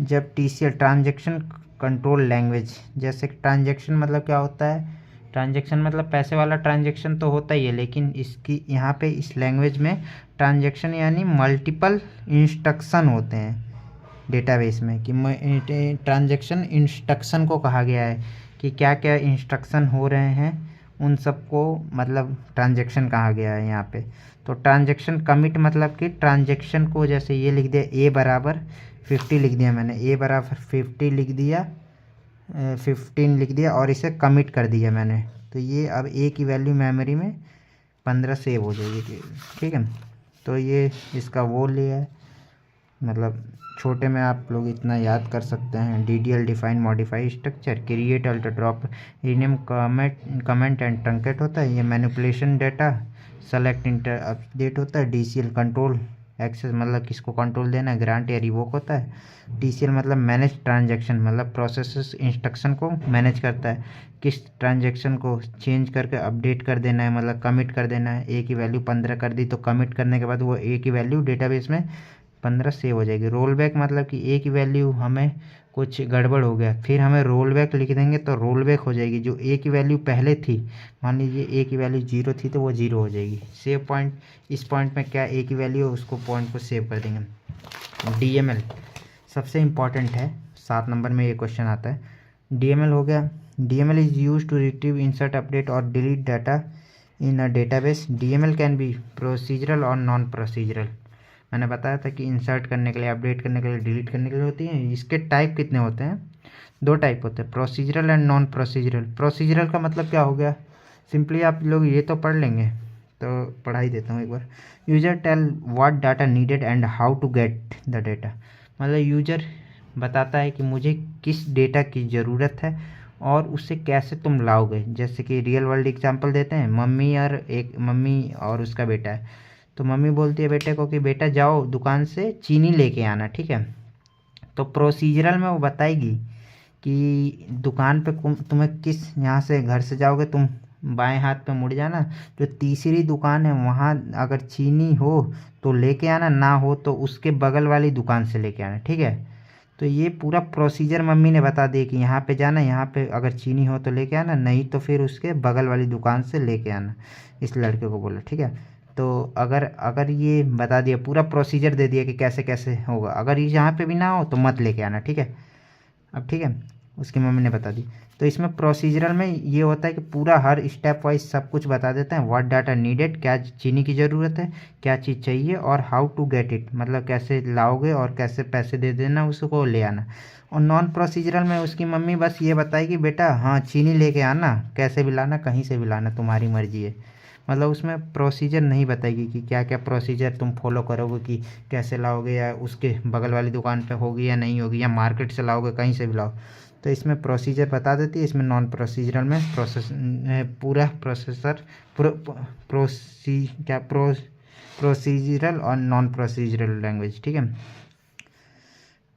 Speaker 1: जब टीसीएल ट्रांजेक्शन कंट्रोल लैंग्वेज, जैसे ट्रांजेक्शन मतलब क्या होता है, ट्रांजेक्शन मतलब पैसे वाला ट्रांजेक्शन तो होता ही है, लेकिन इसकी यहाँ पे इस लैंग्वेज में ट्रांजेक्शन यानी मल्टीपल इंस्ट्रक्शन होते हैं डेटाबेस में, कि ट्रांजेक्शन इंस्ट्रक्शन को कहा गया है कि क्या क्या इंस्ट्रक्शन हो रहे हैं, उन सबको मतलब ट्रांजेक्शन कहा गया है यहाँ पे। तो ट्रांजेक्शन कमिट मतलब कि ट्रांजेक्शन को, जैसे ये लिख दिया ए बराबर 50 लिख दिया मैंने, ए बराबर 50 लिख दिया, 15 लिख दिया और इसे कमिट कर दिया मैंने, तो ये अब ए की वैल्यू मेमोरी में 15 सेव हो जाएगी, ठीक है। तो ये इसका वो लिया है, मतलब छोटे में आप लोग इतना याद कर सकते हैं। DDL define modify structure, create alter drop rename comment and truncate होता है, ये manipulation data select inter update होता है। DCL कंट्रोल एक्सेस मतलब किसको कंट्रोल देना है, ग्रांट या रिवोक होता है। TCL मतलब मैनेज ट्रांजैक्शन मतलब प्रोसेस इंस्ट्रक्शन को मैनेज करता है, किस ट्रांजैक्शन को चेंज करके अपडेट कर देना है मतलब कमिट कर देना है। ए की वैल्यू 15 कर दी तो कमिट करने के बाद वो ए की वैल्यू डेटाबेस में 15 सेव हो जाएगी। रोल बैक मतलब कि ए की वैल्यू हमें कुछ गड़बड़ हो गया, फिर हमें रोल बैक लिख देंगे तो रोल बैक हो जाएगी। जो ए की वैल्यू पहले थी, मान लीजिए ए की वैल्यू 0 थी तो वो 0 हो जाएगी। सेव पॉइंट, इस पॉइंट में क्या ए की वैल्यू है उसको पॉइंट को सेव कर देंगे। DML सबसे इम्पॉर्टेंट है, 7 नंबर में ये क्वेश्चन आता है। DML हो गया, DML is use to retrieve, insert, update और delete data in a database. DML can be procedural और नॉन प्रोसीजरल। मैंने बताया था कि इंसर्ट करने के लिए, अपडेट करने के लिए, डिलीट करने के लिए होती हैं। इसके टाइप कितने होते हैं, 2 टाइप होते हैं, procedural and non procedural. Procedural का मतलब क्या हो गया, सिंपली आप लोग ये तो पढ़ लेंगे, तो पढ़ा ही देता हूँ एक बार। User tell what data needed and how to get the data, मतलब यूजर बताता है कि मुझे किस डेटा की ज़रूरत है और उससे कैसे तुम लाओगे। जैसे कि रियल वर्ल्ड एग्जांपल देते हैं, मम्मी और उसका बेटा है, तो मम्मी बोलती है बेटे को कि बेटा जाओ दुकान से चीनी लेके आना, ठीक है। तो प्रोसीजरल में वो बताएगी कि दुकान पे तुम्हें किस, यहाँ से घर से जाओगे तुम बाएं हाथ पे मुड़ जाना, जो तीसरी दुकान है वहाँ अगर चीनी हो तो लेके आना, ना हो तो उसके बगल वाली दुकान से लेके आना, ठीक है। तो ये पूरा प्रोसीजर मम्मी ने बता दिया कि यहाँ पे जाना, यहाँ पे अगर चीनी हो तो लेके आना, नहीं तो फिर उसके बगल वाली दुकान से लेके आना, इस लड़के को बोला, ठीक है। तो अगर ये बता दिया, पूरा प्रोसीजर दे दिया कि कैसे कैसे होगा, अगर ये यहाँ पे भी ना हो तो मत लेके आना, ठीक है। अब ठीक है, उसकी मम्मी ने बता दी। तो इसमें प्रोसीजरल में ये होता है कि पूरा हर स्टेप वाइज सब कुछ बता देते हैं। व्हाट डाटा नीडेड, क्या चीनी की ज़रूरत है, क्या चीज़ चाहिए, और हाउ टू गेट इट मतलब कैसे लाओगे और कैसे पैसे दे देना उसको ले आना। और नॉन प्रोसीजरल में उसकी मम्मी बस ये बताएगी बेटा हाँ चीनी लेके आना, कैसे भी लाना, कहीं से भी लाना, तुम्हारी मर्जी है। मतलब उसमें प्रोसीजर नहीं बताएगी कि क्या क्या प्रोसीजर तुम फॉलो करोगे, कि कैसे लाओगे, या उसके बगल वाली दुकान पे होगी या नहीं होगी, या मार्केट से लाओगे, कहीं से भी लाओ। तो इसमें प्रोसीजर बता देती है, इसमें नॉन प्रोसीजरल में पूरा प्रोसीजरल और नॉन प्रोसीजरल लैंग्वेज, ठीक है।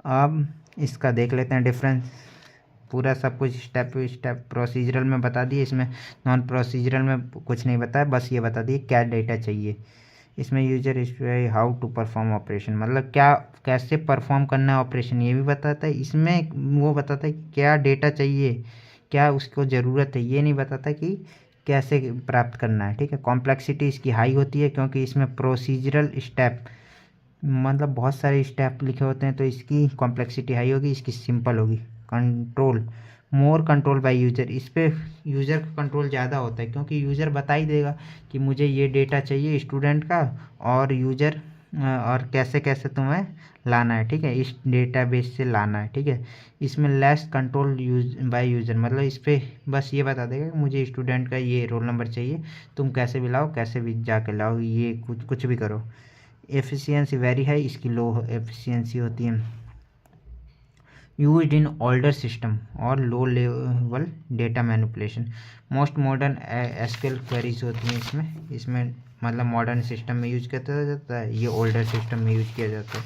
Speaker 1: अब इसका देख लेते हैं डिफरेंस, पूरा सब कुछ स्टेप बाई स्टेप प्रोसीजरल में बता दिए, इसमें नॉन प्रोसीजरल में कुछ नहीं बताया, बस ये बता दिए क्या डेटा चाहिए। इसमें user how to perform operation मतलब क्या कैसे परफॉर्म करना है ऑपरेशन, ये भी बताता है। इसमें वो बताता है कि क्या डेटा चाहिए, क्या उसको ज़रूरत है, ये नहीं बताता कि कैसे प्राप्त करना है, ठीक है। कॉम्प्लेक्सिटी इसकी हाई होती है क्योंकि इसमें प्रोसीजरल स्टेप मतलब बहुत सारे स्टेप लिखे होते हैं, तो इसकी कॉम्प्लेक्सिटी हाई होगी, इसकी सिंपल होगी। Control, more control by user, इस पर यूज़र का कंट्रोल ज़्यादा होता है क्योंकि यूज़र बता ही देगा कि मुझे ये डेटा चाहिए स्टूडेंट का, और यूज़र और कैसे कैसे तुम्हें लाना है, ठीक है, इस डेटाबेस से लाना है, ठीक है। इसमें लेस कंट्रोल बाय यूज़र मतलब इस पर बस ये बता देगा कि मुझे स्टूडेंट का ये रोल नंबर चाहिए, तुम कैसे भी लाओ, कैसे भी जाके लाओ, ये कुछ भी करो। एफिशिएंसी वेरी हाई, इसकी लो एफिशिएंसी होती है। यूज्ड इन ओल्डर सिस्टम और low level data manipulation. Most modern SQL queries होती हैं इसमें मतलब मॉडर्न सिस्टम में यूज किया जाता है, ये ओल्डर सिस्टम में यूज किया जाता है।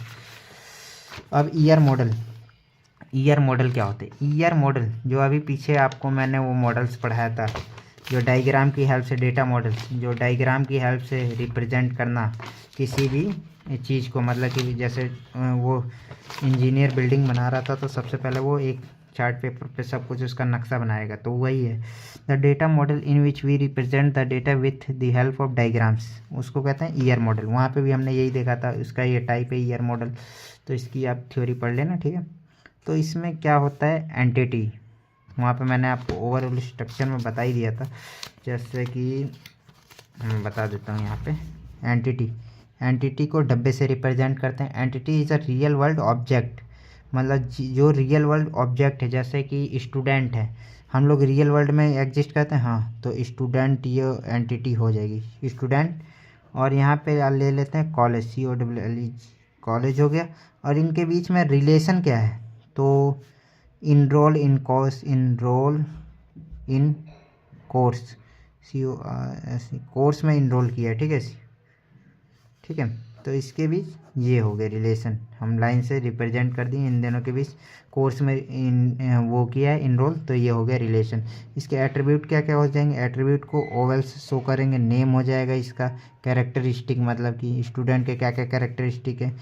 Speaker 1: अब ईआर मॉडल, ईआर मॉडल क्या होते हैं, ईआर मॉडल जो अभी पीछे आपको मैंने वो मॉडल्स पढ़ाया था, जो डायग्राम की हेल्प से डेटा मॉडल, जो डायग्राम की हेल्प से रिप्रेजेंट करना किसी भी चीज़ को, मतलब कि जैसे वो इंजीनियर बिल्डिंग बना रहा था तो सबसे पहले वो एक चार्ट पेपर पे सब कुछ उसका नक्शा बनाएगा, तो वही है the data model in which we represent the data with the help of diagrams, उसको कहते हैं ईआर मॉडल। वहाँ पे भी हमने यही देखा था, इसका ये टाइप है ईआर मॉडल, तो इसकी आप थ्योरी पढ़ लेना, ठीक है। तो इसमें क्या होता है एंटिटी, वहाँ पे मैंने आपको ओवरऑल स्ट्रक्चर में बता ही दिया था, जैसे कि बता देता हूँ यहाँ पे। एंटिटी को डब्बे से रिप्रेजेंट करते हैं। Entity is a real world object, मतलब जो रियल वर्ल्ड ऑब्जेक्ट है, जैसे कि स्टूडेंट है, हम लोग रियल वर्ल्ड में एग्जिस्ट करते हैं, हाँ, तो स्टूडेंट ये एंटिटी हो जाएगी स्टूडेंट। और यहाँ पे ले लेते हैं कॉलेज, COLLEGE, कॉलेज हो गया। और इनके बीच में रिलेशन क्या है, तो इनरोल इन कोर्स CORS कोर्स में इनरोल किया है, ठीक है। ठीक है, तो इसके बीच ये हो गए रिलेशन, हम लाइन से रिप्रेजेंट कर दिए इन दोनों के बीच कोर्स में वो किया है इनरोल, तो ये हो गया रिलेशन। इसके एट्रीब्यूट क्या क्या हो जाएंगे, एट्रीब्यूट को ओवल से शो करेंगे, नेम हो जाएगा इसका, कैरेक्टरिस्टिक मतलब कि स्टूडेंट के क्या क्या कैरेक्टरिस्टिक है,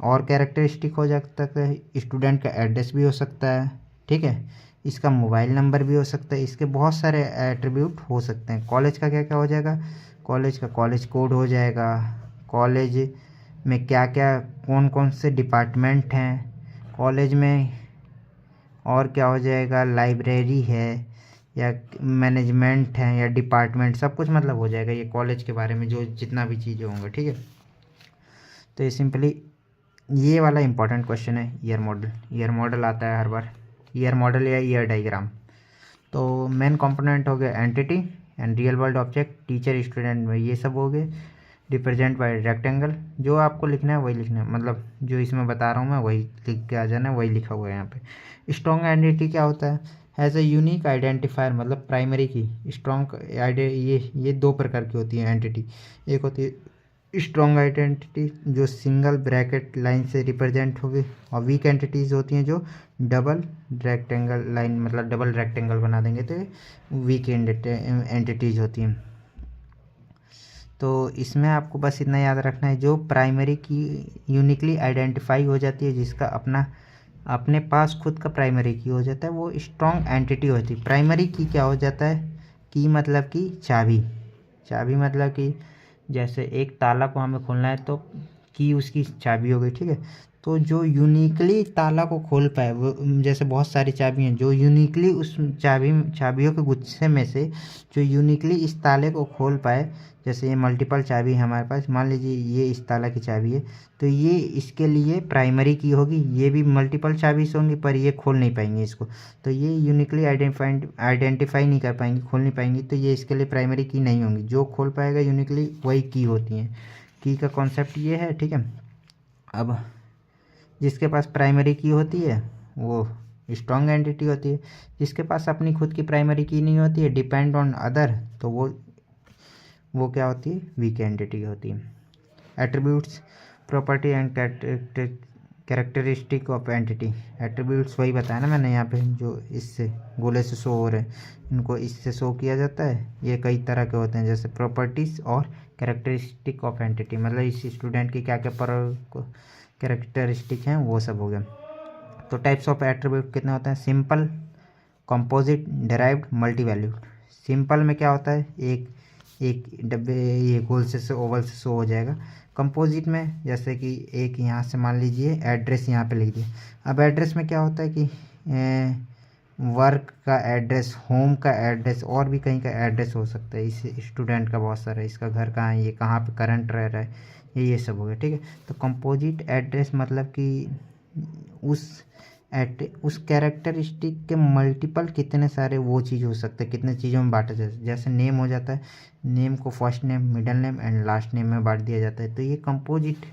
Speaker 1: और कैरेक्टरिस्टिक हो जाता है स्टूडेंट का एड्रेस भी हो सकता है, ठीक है, इसका मोबाइल नंबर भी हो सकता है, इसके बहुत सारे एट्रीब्यूट हो सकते हैं। कॉलेज का क्या क्या हो जाएगा, कॉलेज का कॉलेज कोड हो जाएगा, कॉलेज में क्या क्या कौन कौन से डिपार्टमेंट हैं कॉलेज में, और क्या हो जाएगा, लाइब्रेरी है या मैनेजमेंट है या डिपार्टमेंट, सब कुछ मतलब हो जाएगा ये कॉलेज के बारे में जो जितना भी चीज़ें होंगे, ठीक है। तो ये सिंपली ये वाला इंपॉर्टेंट क्वेश्चन है। ईयर मॉडल आता है हर बार, ईयर मॉडल या ईयर डायग्राम। तो मेन कंपोनेंट हो गया entity and real world object, teacher student में ये सब हो गए, रिप्रेजेंट बाय रेक्टेंगल। जो आपको लिखना है वही लिखना है, मतलब जो इसमें बता रहा हूँ मैं वही लिख के आ जाना है, वही लिखा हुआ है यहाँ पे। स्ट्रॉन्ग आइडेंटिटी क्या होता है, हैज़ अ यूनिक आइडेंटिफायर, मतलब प्राइमरी की स्ट्रॉन्ग ये दो प्रकार की होती है एंटिटी। एक होती है स्ट्रॉन्ग आइडेंटिटी जो सिंगल ब्रैकेट लाइन से रिप्रेजेंट होगी, और वीक एंटिटीज़ होती हैं जो डबल रेक्टेंगल लाइन मतलब डबल रेक्टेंगल बना देंगे, तो वीक एंटिटीज़ होती हैं। तो इसमें आपको बस इतना याद रखना है, जो प्राइमरी की यूनिकली आइडेंटिफाई हो जाती है, जिसका अपने पास खुद का प्राइमरी की हो जाता है, वो स्ट्रॉन्ग एंटिटी होती है। प्राइमरी की क्या हो जाता है, की मतलब कि चाबी मतलब कि जैसे एक ताला को हमें खोलना है तो की उसकी चाबी हो गई, ठीक है। तो जो यूनिकली ताला को खोल पाए, वो जैसे बहुत सारी चाबी हैं, जो यूनिकली उस चाबियों के गुच्छे में से जो यूनिकली इस ताले को खोल पाए, जैसे ये मल्टीपल चाबी है हमारे पास, मान लीजिए ये इस ताला की चाबी है, तो ये इसके लिए प्राइमरी की होगी, ये भी मल्टीपल चाबीज होंगी पर ये खोल नहीं पाएंगे इसको, तो ये यूनिकली आइडेंटिफाई नहीं कर पाएंगी, खोल नहीं पाएंगी, तो ये इसके लिए प्राइमरी की नहीं होंगी। जो खोल पाएगा यूनिकली वही की होती हैं, की का कॉन्सेप्ट ये है, ठीक है। अब जिसके पास प्राइमरी की होती है वो स्ट्रॉन्ग एंटिटी होती है, जिसके पास अपनी खुद की प्राइमरी की नहीं होती है, डिपेंड ऑन अदर, तो वो क्या होती है, वीक एंटिटी होती है। Attributes, property and characteristic of entity. Attributes वही बताया ना मैंने यहाँ पे, जो इससे गोले से शो हो रहे हैं, इनको इससे शो किया जाता है। ये कई तरह के होते हैं, जैसे प्रॉपर्टीज़ और कैरेक्टरिस्टिक ऑफ एंटिटी, मतलब इस स्टूडेंट की क्या क्या कैरेक्टरिस्टिक हैं वो सब हो गया। तो टाइप्स ऑफ एट्रीब्यूट कितने होते हैं, simple, composite, derived, multi valued. Simple में क्या होता है, एक डब्बे ये गोल से ओवल से शो हो जाएगा। कंपोजिट में जैसे कि एक यहाँ से मान लीजिए एड्रेस यहाँ पे लिख दिया। अब एड्रेस में क्या होता है कि वर्क का एड्रेस, होम का एड्रेस, और भी कहीं का एड्रेस हो सकता है। इस स्टूडेंट का बहुत सारा, इसका घर कहाँ है, ये कहाँ पे करंट रह रहा है, ये सब हो गया, ठीक है। तो कंपोजिट एड्रेस मतलब कि उस कैरेक्टरिस्टिक के मल्टीपल कितने सारे वो चीज़ हो सकते हैं, कितने चीज़ों में बांटा जाता है। जैसे नेम हो जाता है, नेम को first name, middle name and last name में बांट दिया जाता है, तो ये कंपोजिट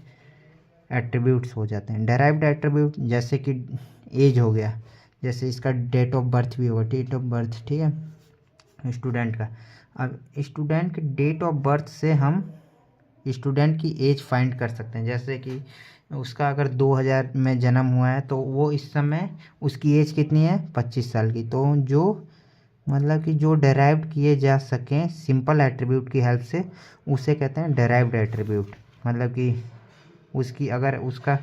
Speaker 1: एट्रीब्यूट्स हो जाते हैं। डेराइव्ड एट्रीब्यूट जैसे कि एज हो गया, जैसे इसका डेट ऑफ बर्थ भी होगा, डेट ऑफ बर्थ, ठीक है, स्टूडेंट का। अब स्टूडेंट के डेट ऑफ बर्थ से हम स्टूडेंट की एज फाइंड कर सकते हैं। जैसे कि उसका अगर 2000 में जन्म हुआ है तो वो इस समय उसकी एज कितनी है, 25 साल की। तो जो मतलब कि जो डेराइव्ड किए जा सकें सिंपल एट्रीब्यूट की हेल्प से, उसे कहते हैं डेराइव्ड एट्रीब्यूट। मतलब कि उसकी अगर उसका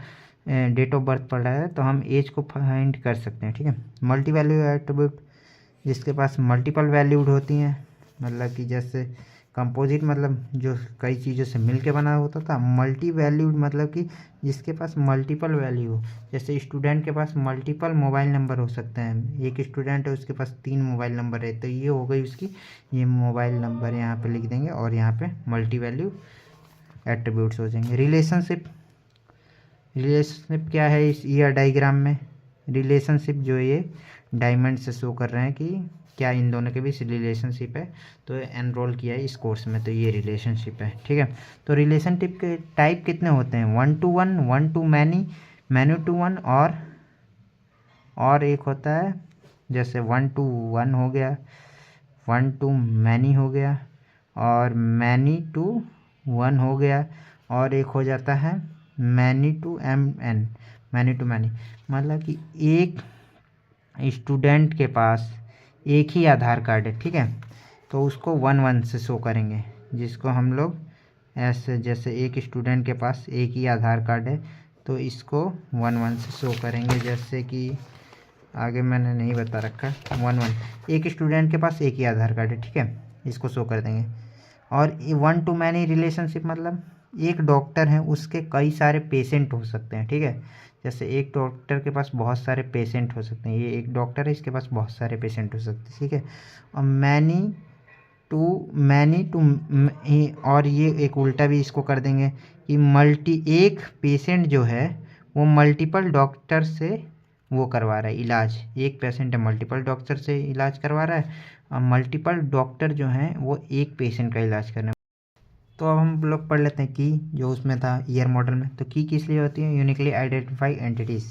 Speaker 1: डेट ऑफ बर्थ पड़ रहा है तो हम एज को फाइंड कर सकते हैं, ठीक है। मल्टी वैल्यू एट्रीब्यूट जिसके पास मल्टीपल वैल्यूड होती हैं, मतलब कि जैसे कंपोजिट मतलब जो कई चीज़ों से मिलके बना होता था, मल्टी वैल्यूड मतलब कि जिसके पास मल्टीपल वैल्यू हो। जैसे स्टूडेंट के पास मल्टीपल मोबाइल नंबर हो सकते हैं, एक स्टूडेंट है उसके पास 3 मोबाइल नंबर है, तो ये हो गई उसकी ये मोबाइल नंबर यहाँ पे लिख देंगे, और यहाँ पे मल्टी वैल्यू एट्रीब्यूट्स हो जाएंगे। रिलेशनशिप क्या है इस ईयर डायग्राम में, रिलेशनशिप जो ये डायमंड से शो कर रहे हैं कि क्या इन दोनों के बीच रिलेशनशिप है, तो एनरोल किया है इस कोर्स में, तो ये रिलेशनशिप है, ठीक है। तो रिलेशनशिप के टाइप कितने होते हैं, 1 to 1, 1 to many, many to 1, और एक होता है जैसे 1 to 1 हो गया, 1 to many हो गया, और मैनी टू वन हो गया, और एक हो जाता है many to M N, many to many, मतलब कि एक स्टूडेंट के पास एक ही आधार कार्ड है, ठीक है, तो उसको 1 1 से शो करेंगे, जिसको हम लोग ऐसे, जैसे एक स्टूडेंट के पास एक ही आधार कार्ड है तो इसको 1 1 से शो करेंगे, जैसे कि आगे मैंने नहीं बता रखा, 1 1 एक स्टूडेंट के पास एक ही आधार कार्ड है, ठीक है, इसको शो कर देंगे। और 1 to मैनी रिलेशनशिप मतलब एक डॉक्टर है, उसके कई सारे पेशेंट हो सकते हैं, ठीक है, जैसे एक डॉक्टर के पास बहुत सारे पेशेंट हो सकते हैं, ये एक डॉक्टर है, इसके पास बहुत सारे पेशेंट हो सकते हैं, ठीक है। और मैनी टू और ये एक उल्टा भी इसको कर देंगे कि एक पेशेंट जो है वो मल्टीपल डॉक्टर से वो करवा रहा है इलाज, एक पेशेंट है मल्टीपल डॉक्टर से इलाज करवा रहा है, और मल्टीपल डॉक्टर जो हैं वो एक पेशेंट का इलाज कर रहे हैं। तो अब हम लोग पढ़ लेते हैं की, जो उसमें था ईयर मॉडल में, तो की किस लिए होती है, यूनिकली आइडेंटिफाई एंटिटीज़,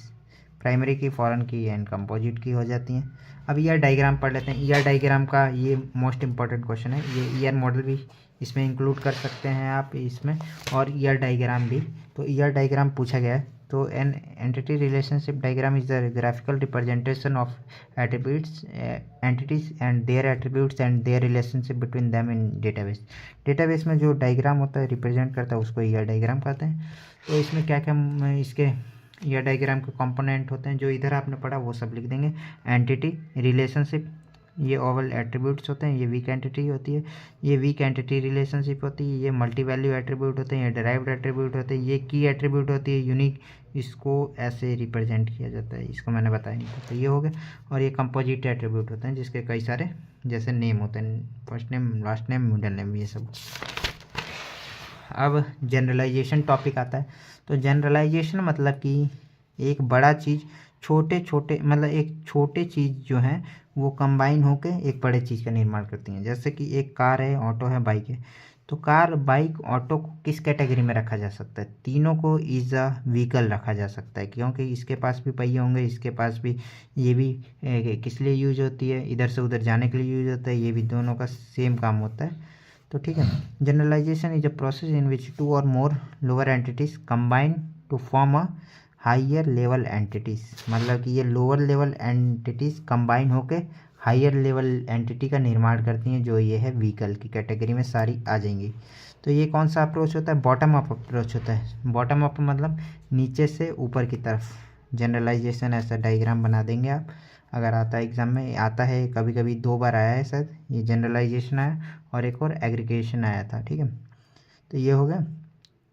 Speaker 1: प्राइमरी की, फॉरेन की एंड कंपोजिट की हो जाती हैं। अब ईयर डायग्राम पढ़ लेते हैं। ईयर डायग्राम का ये मोस्ट इंपॉर्टेंट क्वेश्चन है, ये ईयर मॉडल भी इसमें इंक्लूड कर सकते हैं आप इसमें, और ईयर डायग्राम भी। तो ईयर डायग्राम पूछा गया है, तो an entity relationship diagram is the graphical representation of attributes entities and their attributes and their relationship between them in database. Database में जो डायग्राम होता है रिप्रेजेंट करता है उसको ईयर डायग्राम कहते हैं। तो इसमें क्या क्या इसके ईयर डायग्राम के कंपोनेंट होते हैं, जो इधर आपने पढ़ा वो सब लिख देंगे। एंटिटी, रिलेशनशिप, ये ओवल एट्रीब्यूट्स होते हैं, ये वीक एंटिटी होती है, ये वीक एंटिटी रिलेशनशिप होती है, ये मल्टी वैल्यू एट्रीब्यूट होते हैं, ये डिराइव्ड एट्रीब्यूट होते हैं, ये की एट्रीब्यूट होती है, यूनिक, इसको ऐसे रिप्रेजेंट किया जाता है, इसको मैंने बताया नहीं था, तो ये हो गया। और ये कंपोजिट एट्रीब्यूट होते हैं जिसके कई सारे जैसे नेम होते हैं, first name, last name, middle name, ये सब। अब जनरलाइजेशन टॉपिक आता है। तो जनरलाइजेशन मतलब कि एक बड़ा चीज़ छोटे छोटे, मतलब एक छोटे चीज़ जो हैं वो कंबाइन होके एक बड़े चीज़ का निर्माण करती हैं। जैसे कि एक कार है, ऑटो है, बाइक है, तो कार, बाइक, ऑटो को किस कैटेगरी में रखा जा सकता है, तीनों को इज अ व्हीकल रखा जा सकता है, क्योंकि इसके पास भी पहिए होंगे, इसके पास भी, ये भी किस लिए यूज होती है, इधर से उधर जाने के लिए यूज होता है, ये भी दोनों का सेम काम होता है। तो ठीक है, generalisation is a process in which 2 और more lower entities combine to form a higher level entities, मतलब कि ये लोअर लेवल एंटिटीज़ कंबाइन होके हायर लेवल एंटिटी का निर्माण करती हैं, जो ये है व्हीकल की कैटेगरी में सारी आ जाएंगी। तो ये कौन सा अप्रोच होता है, बॉटम अप अप्रोच होता है। बॉटम अप मतलब नीचे से ऊपर की तरफ जनरलाइजेशन, ऐसा डायग्राम बना देंगे आप, अगर आता है एग्जाम में, आता है कभी कभी, 2 बार आया है शायद, ये जनरलाइजेशन आया और एक और एग्रीगेशन आया था, ठीक है। तो ये हो गया।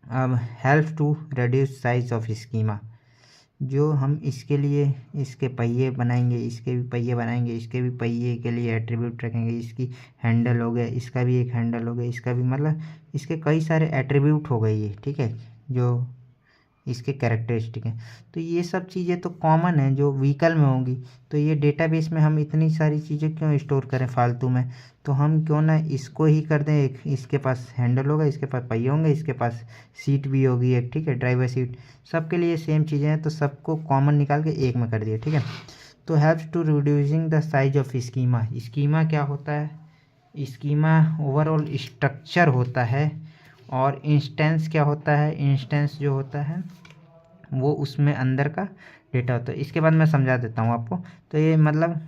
Speaker 1: अब help to reduce size of schema, जो हम इसके लिए इसके पहिए बनाएंगे, इसके भी पहिए बनाएंगे, इसके भी पहिए के लिए एट्रीब्यूट रखेंगे, इसकी हैंडल हो गया, इसका भी एक हैंडल हो गया, इसका भी, मतलब इसके कई सारे एट्रीब्यूट हो गए ये, ठीक है, जो इसके कैरेक्टरिस्टिक हैं। तो ये सब चीज़ें तो कॉमन है जो व्हीकल में होंगी, तो ये डेटाबेस में हम इतनी सारी चीज़ें क्यों स्टोर करें फालतू में, तो हम क्यों ना इसको ही कर दें। एक इसके पास हैंडल होगा, इसके पास पहिए होंगे, इसके पास सीट भी होगी एक, ठीक है, ड्राइवर सीट, सबके लिए सेम चीज़ें हैं, तो सबको कॉमन निकाल के एक में कर दिया, ठीक है। तो helps to reducing the size of schema. Schema क्या होता है, स्कीमा ओवरऑल स्ट्रक्चर होता है, और इंस्टेंस क्या होता है, इंस्टेंस जो होता है वो उसमें अंदर का डेटा होता है। इसके बाद मैं समझा देता हूँ आपको। तो ये मतलब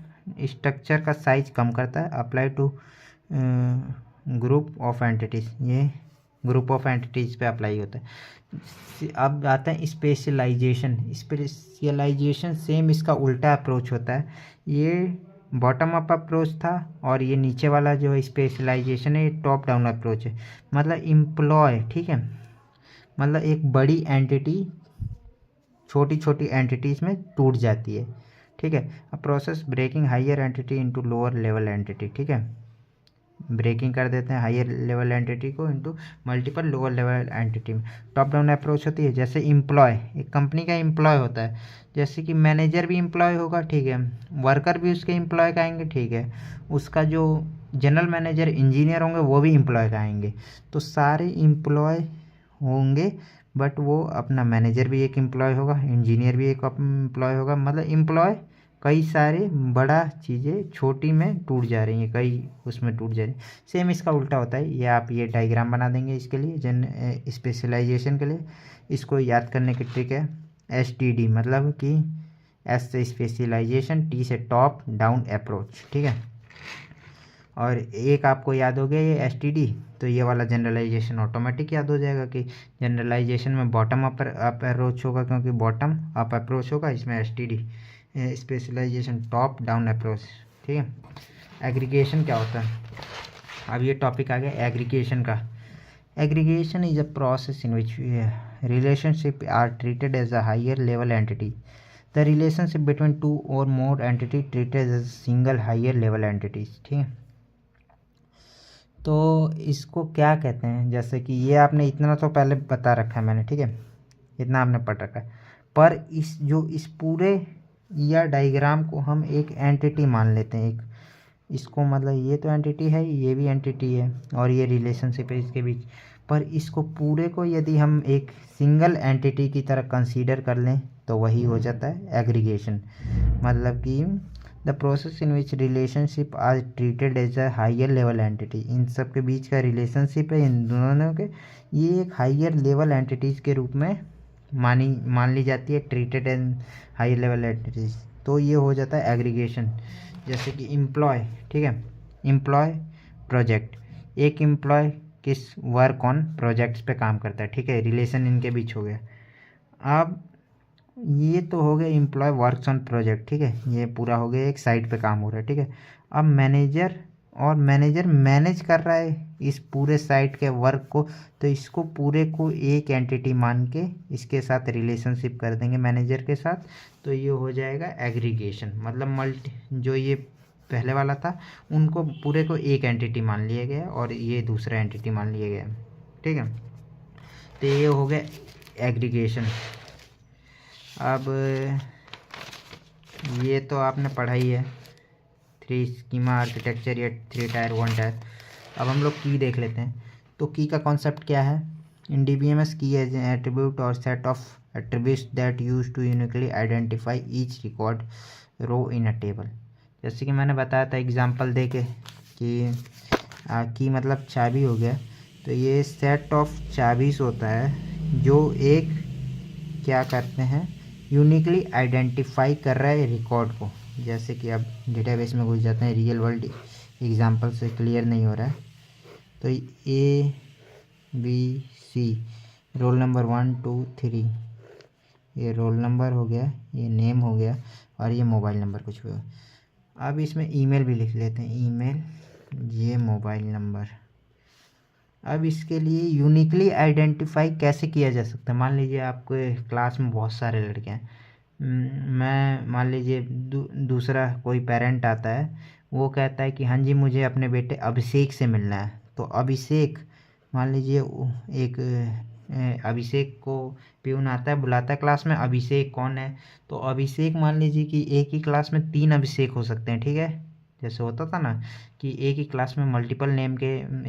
Speaker 1: स्ट्रक्चर का साइज कम करता है, apply to group of entities, ये ग्रुप ऑफ एंटिटीज़ पे अप्लाई होता है। अब आता है स्पेशलाइजेशन। स्पेशलाइजेशन सेम इसका उल्टा अप्रोच होता है। ये बॉटम अप अप्रोच था, और ये नीचे वाला जो स्पेशलाइजेशन है ये टॉप डाउन अप्रोच है। मतलब एम्प्लॉय, ठीक है, मतलब एक बड़ी एंटिटी छोटी छोटी एंटिटीज़ में टूट जाती है, ठीक है। A process breaking higher entity into lower level entity, ठीक है, ब्रेकिंग कर देते हैं हायर लेवल एंटिटी को into multiple lower level entity में। टॉप डाउन अप्रोच होती है, जैसे एम्प्लॉय, एक कंपनी का एम्प्लॉय होता है, जैसे कि मैनेजर भी एम्प्लॉय होगा, ठीक है, वर्कर भी उसके एम्प्लॉय का आएंगे, ठीक है, उसका जो जनरल मैनेजर, इंजीनियर होंगे वो भी एम्प्लॉय का आएंगे, तो सारे एम्प्लॉय होंगे, बट वो अपना मैनेजर भी एक एम्प्लॉय होगा, इंजीनियर भी एक एम्प्लॉय होगा, मतलब एम्प्लॉय कई सारे बड़ा चीज़ें छोटी में टूट जा रही हैं, कई उसमें टूट जा रही हैं। सेम इसका उल्टा होता है। ये आप ये डायग्राम बना देंगे इसके लिए स्पेशलाइजेशन के लिए। इसको याद करने की ट्रिक है STD, मतलब कि S से स्पेशलाइजेशन, T से टॉप डाउन अप्रोच, ठीक है। और एक आपको याद हो गया ये STD, तो ये वाला जनरलाइजेशन ऑटोमेटिक याद हो जाएगा कि जनरलाइजेशन में बॉटम अप अप्रोच होगा, क्योंकि बॉटम अप अप्रोच होगा, इसमें STD specialization top down approach, ठीक है। एग्रीगेशन क्या होता है, अब ये टॉपिक आ गया एग्रीगेशन का। Aggregation is a process in which relationship are treated as a higher level entity. The relationship between two और more entity treated as single higher level entities, ठीक है। तो इसको क्या कहते हैं, जैसे कि ये आपने इतना तो पहले बता रखा है मैंने, ठीक है, इतना आपने पढ़ रखा है। पर इस पूरे या डायग्राम को हम एक एंटिटी मान लेते हैं, एक इसको, मतलब ये तो एंटिटी है, ये भी एंटिटी है, और ये रिलेशनशिप है इसके बीच। पर इसको पूरे को यदि हम एक सिंगल एंटिटी की तरह कंसीडर कर लें तो वही हो जाता है एग्रीगेशन। मतलब कि the process in which relationship are treated as a higher level entity, इन सब के बीच का रिलेशनशिप है इन दोनों के, ये एक हायर लेवल एंटिटीज़ के रूप में मान ली जाती है, treated as higher level entities. तो ये हो जाता है एग्रीगेशन। जैसे कि एम्प्लॉय, ठीक है, एम्प्लॉय प्रोजेक्ट, एक एम्प्लॉय किस वर्क ऑन प्रोजेक्ट्स पे काम करता है, ठीक है, रिलेशन इनके बीच हो गया। अब ये तो हो गया एम्प्लॉय वर्क्स ऑन प्रोजेक्ट, ठीक है, ये पूरा हो गया, एक साइट पे काम हो रहा है, ठीक है। अब मैनेजर मैनेज कर रहा है इस पूरे साइट के वर्क को, तो इसको पूरे को एक एंटिटी मान के इसके साथ रिलेशनशिप कर देंगे मैनेजर के साथ, तो ये हो जाएगा एग्रीगेशन। मतलब जो ये पहले वाला था उनको पूरे को एक एंटिटी मान लिया गया और ये दूसरा एंटिटी मान लिया गया, ठीक है। तो ये हो गया एग्रीगेशन। अब ये तो आपने पढ़ा ही है, 3 स्कीमा आर्किटेक्चर या 3 टायर 1 टायर। अब हम लोग की देख लेते हैं। तो की का कॉन्सेप्ट क्या है, in DBMS key as an attribute or set of attributes that use to uniquely identify each record row in a table. जैसे कि मैंने बताया था एग्जांपल दे के कि की मतलब चाबी हो गया, तो ये सेट ऑफ चाबीज होता है जो एक क्या करते हैं, यूनिकली आइडेंटिफाई कर रहा है रिकॉर्ड को। जैसे कि अब डेटाबेस में घुस जाते हैं, रियल वर्ल्ड एग्जांपल से क्लियर नहीं हो रहा है, तो ABC रोल नंबर 1 2 3, ये रोल नंबर हो गया, ये नेम हो गया, और ये मोबाइल नंबर कुछ भी हो। अब इसमें ईमेल भी लिख लेते हैं, ईमेल, ये मोबाइल नंबर। अब इसके लिए यूनिकली आइडेंटिफाई कैसे किया जा सकता है, मान लीजिए आपके क्लास में बहुत सारे लड़के हैं, मैं मान लीजिए दूसरा कोई पेरेंट आता है, वो कहता है कि हाँ जी मुझे अपने बेटे अभिषेक से मिलना है। तो अभिषेक, मान लीजिए एक अभिषेक को प्यून आता है, बुलाता है क्लास में, अभिषेक कौन है, तो अभिषेक मान लीजिए कि एक ही क्लास में 3 अभिषेक हो सकते हैं, ठीक है। जैसे होता था ना कि एक ही क्लास में मल्टीपल नेम के,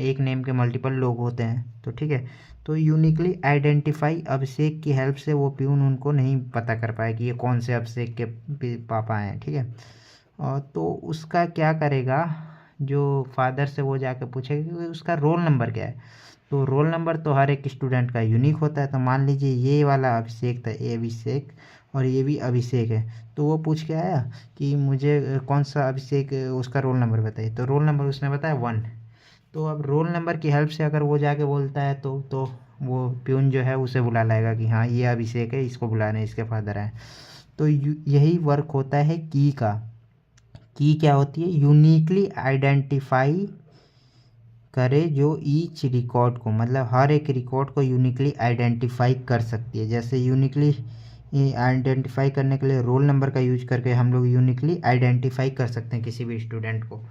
Speaker 1: एक नेम के मल्टीपल लोग होते हैं, तो ठीक है। तो यूनिकली आइडेंटिफाई अभिषेक की हेल्प से वो प्यून उनको नहीं पता कर पाया कि ये कौन से अभिषेक के पापा हैं, ठीक है। और तो उसका क्या करेगा, जो फादर से वो जाकर पूछेगा कि उसका रोल नंबर क्या है। तो रोल नंबर तो हर एक स्टूडेंट का यूनिक होता है, तो मान लीजिए ये वाला अभिषेक था, ये अभिषेक, और ये भी अभिषेक है, तो वो पूछ के आया कि मुझे कौन सा अभिषेक, उसका रोल नंबर बताइए। तो रोल नंबर उसने बताया 1। तो अब रोल नंबर की हेल्प से अगर वो जाके बोलता है तो वो प्यून जो है उसे बुला लाएगा कि हाँ ये अभिषेक है, इसको बुलाना है, इसके फादर हैं। तो यही वर्क होता है की का। की क्या होती है, यूनिकली आइडेंटिफाई करे जो ईच रिकॉर्ड को, मतलब हर एक रिकॉर्ड को यूनिकली आइडेंटिफाई कर सकती है। जैसे यूनिकली आइडेंटिफाई करने के लिए रोल नंबर का यूज करके हम लोग यूनिकली आइडेंटिफाई कर सकते हैं किसी भी स्टूडेंट को।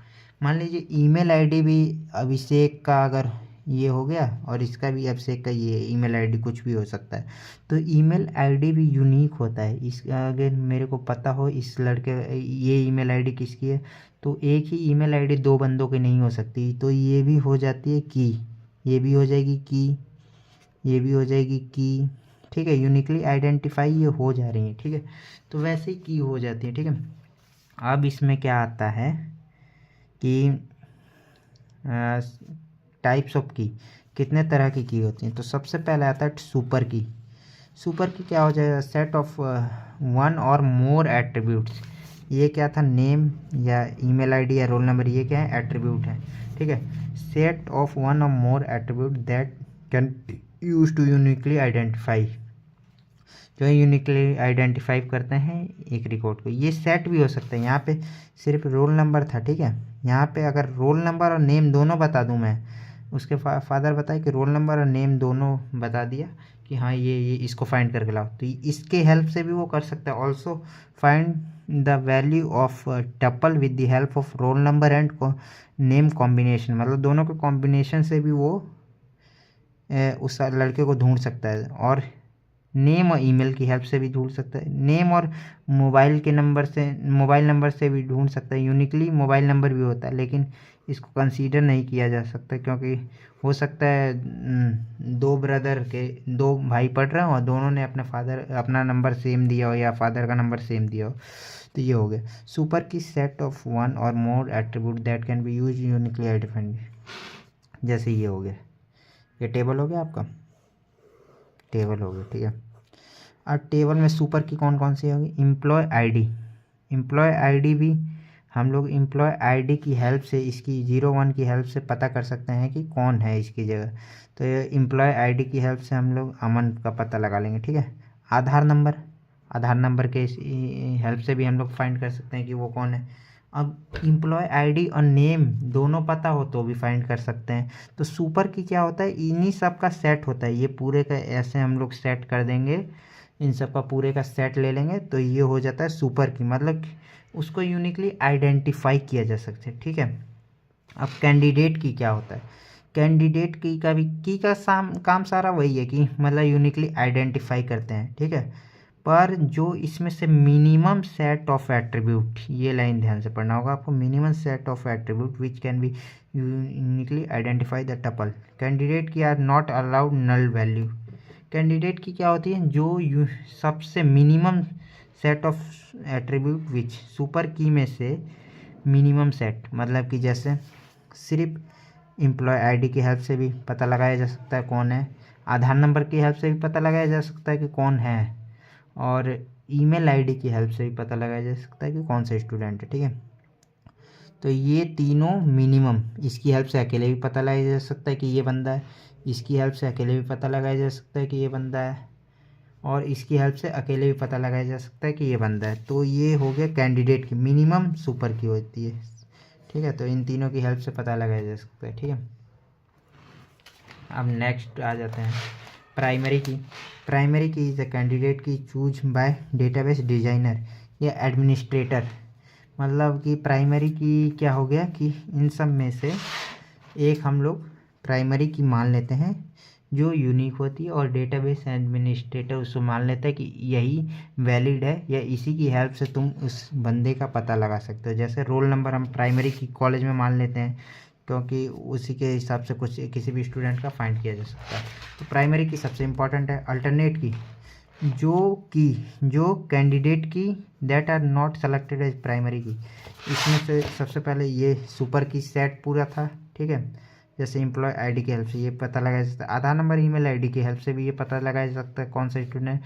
Speaker 1: मान लीजिए ईमेल आईडी भी अभिषेक का अगर ये हो गया, और इसका भी अभिषेक का ये ईमेल आईडी कुछ भी हो सकता है, तो ईमेल आईडी भी यूनिक होता है। इसका अगर मेरे को पता हो इस लड़के ये ईमेल आईडी किसकी है, तो एक ही ईमेल आईडी 2 बंदों की नहीं हो सकती, तो ये भी हो जाती है की, ये भी हो जाएगी की, ये भी हो जाएगी की, ठीक है। यूनिकली आइडेंटिफाई ये हो जा रही है, ठीक है। तो वैसे ही की हो जाती है, ठीक है। अब इसमें क्या आता है कि टाइप्स ऑफ की, कितने तरह की होती हैं। तो सबसे पहले आता है सुपर की। सुपर की क्या हो जाएगा, सेट ऑफ वन और मोर एट्रीब्यूट्स। ये क्या था, नेम या ईमेल आईडी या रोल नंबर, ये क्या है, एट्रीब्यूट है, ठीक है। सेट ऑफ वन और more attribute that can use to uniquely identify, जो यूनिकली आइडेंटिफाई करते हैं एक रिकॉर्ड को। ये सेट भी हो सकता है, यहाँ पे सिर्फ रोल नंबर था, ठीक है। यहाँ पे अगर रोल नंबर और नेम दोनों बता दूँ मैं, उसके फादर बताए कि रोल नंबर और नेम दोनों बता दिया कि हाँ ये इसको फाइंड करके लाओ, तो इसके हेल्प से भी वो कर सकता है। Also find the value of tuple with the help of roll number and name combination, मतलब दोनों के कॉम्बिनेशन से भी वो उस लड़के को ढूंढ सकता है। और नेम और ईमेल की हेल्प से भी ढूंढ सकता है। नेम और मोबाइल नंबर से भी ढूंढ सकता है। यूनिकली मोबाइल नंबर भी होता है, लेकिन इसको कंसीडर नहीं किया जा सकता, क्योंकि हो सकता है दो भाई पढ़ रहे हो और दोनों ने अपना नंबर सेम दिया हो या फादर का नंबर सेम दिया हो। तो ये हो गया सुपर की, सेट ऑफ वन और more attribute that can be use uniquely identified. जैसे ये हो गया, ये टेबल हो गया आपका, टेबल हो गया, ठीक है। अब टेबल में सुपर की कौन कौन सी होगी, एम्प्लॉय आईडी। एम्प्लॉय आईडी भी हम लोग एम्प्लॉय आईडी की हेल्प से, इसकी 01 की हेल्प से पता कर सकते हैं कि कौन है इसकी जगह। तो ये एम्प्लॉय आईडी की हेल्प से हम लोग अमन का पता लगा लेंगे, ठीक है। आधार नंबर के हेल्प से भी हम लोग फाइंड कर सकते हैं कि वो कौन है। अब एम्प्लॉय आईडी और नेम दोनों पता हो तो भी फाइंड कर सकते हैं। तो सुपर की क्या होता है, इन्हीं सब का सेट होता है। ये पूरे का ऐसे हम लोग सेट कर देंगे, इन सब का पूरे का सेट ले लेंगे, तो ये हो जाता है सुपर की, मतलब उसको यूनिकली आइडेंटिफाई किया जा सकता है, ठीक है। अब कैंडिडेट की क्या होता है, कैंडिडेट की का भी काम सारा वही है कि मतलब यूनिकली आइडेंटिफाई करते हैं, ठीक है। पर जो इसमें से मिनिमम सेट ऑफ एट्रीब्यूट, ये लाइन ध्यान से पढ़ना होगा आपको, minimum set of attribute which can be uniquely identify the tuple candidate key are not allowed null value. Candidate key क्या होती है, जो सबसे minimum set of attribute which, super key में से मिनिमम सेट, मतलब कि जैसे सिर्फ एम्प्लॉय आईडी की हेल्प से भी पता लगाया जा सकता है कौन है, आधार नंबर की हेल्प से भी पता लगाया जा सकता है कि कौन है, और ईमेल आईडी की हेल्प से भी पता लगाया जा सकता है कि कौन सा स्टूडेंट है, ठीक है। तो ये तीनों मिनिमम, इसकी हेल्प से अकेले भी पता लगाया जा सकता है कि ये बंदा है, इसकी हेल्प से अकेले भी पता लगाया जा सकता है कि ये बंदा है, और इसकी हेल्प से अकेले भी पता लगाया जा सकता है कि ये बंदा है। तो ये हो गया कैंडिडेट की, मिनिमम सुपर की होती है, ठीक है। तो इन तीनों की हेल्प से पता लगाया जा सकता है, ठीक है। अब नेक्स्ट आ जाते हैं प्राइमरी की। प्राइमरी की इज द कैंडिडेट की चूज बाय डेटाबेस डिजाइनर या एडमिनिस्ट्रेटर। मतलब कि प्राइमरी की क्या हो गया कि इन सब में से एक हम लोग प्राइमरी की मान लेते हैं जो यूनिक होती है, और डेटाबेस एडमिनिस्ट्रेटर उसको मान लेता है कि यही वैलिड है, या इसी की हेल्प से तुम उस बंदे का पता लगा सकते हो। जैसे रोल नंबर हम प्राइमरी की कॉलेज में मान लेते हैं, क्योंकि उसी के हिसाब से कुछ किसी भी स्टूडेंट का फाइंड किया जा सकता है। तो प्राइमरी की सबसे इम्पॉर्टेंट है। अल्टरनेट की, जो candidate key that are not selected as primary key, इसमें से सबसे पहले ये सुपर की सेट पूरा था, ठीक है। जैसे एम्प्लॉय आईडी की हेल्प से ये पता लगाया जा सकता है, आधार नंबर ईमेल आईडी की हेल्प से भी ये पता लगाया जा सकता है कौन सा स्टूडेंट।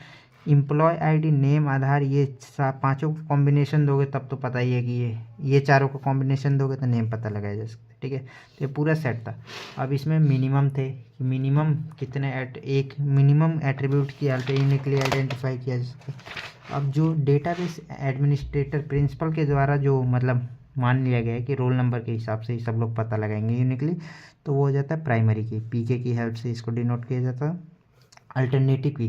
Speaker 1: एम्प्लॉय आईडी, नेम, आधार, ये पांचों को कॉम्बिनेशन दोगे तब तो पता ही है कि ये चारों को कॉम्बिनेशन दोगे तो नेम पता लगाया जा सकता है, ठीक है। तो ये पूरा सेट था। अब इसमें मिनिमम थे, मिनिमम कितने एक मिनिमम एट्रीब्यूट की हेल्प से यूनिकली आइडेंटिफाई किया जा सकता है। अब जो डेटाबेस एडमिनिस्ट्रेटर प्रिंसिपल के द्वारा जो मतलब मान लिया गया है कि रोल नंबर के हिसाब से ही सब लोग पता लगाएंगे यूनिकली, तो वो हो जाता है प्राइमरी की, पीके की हेल्प से इसको डिनोट किया जाता है। अल्टरनेटिव की,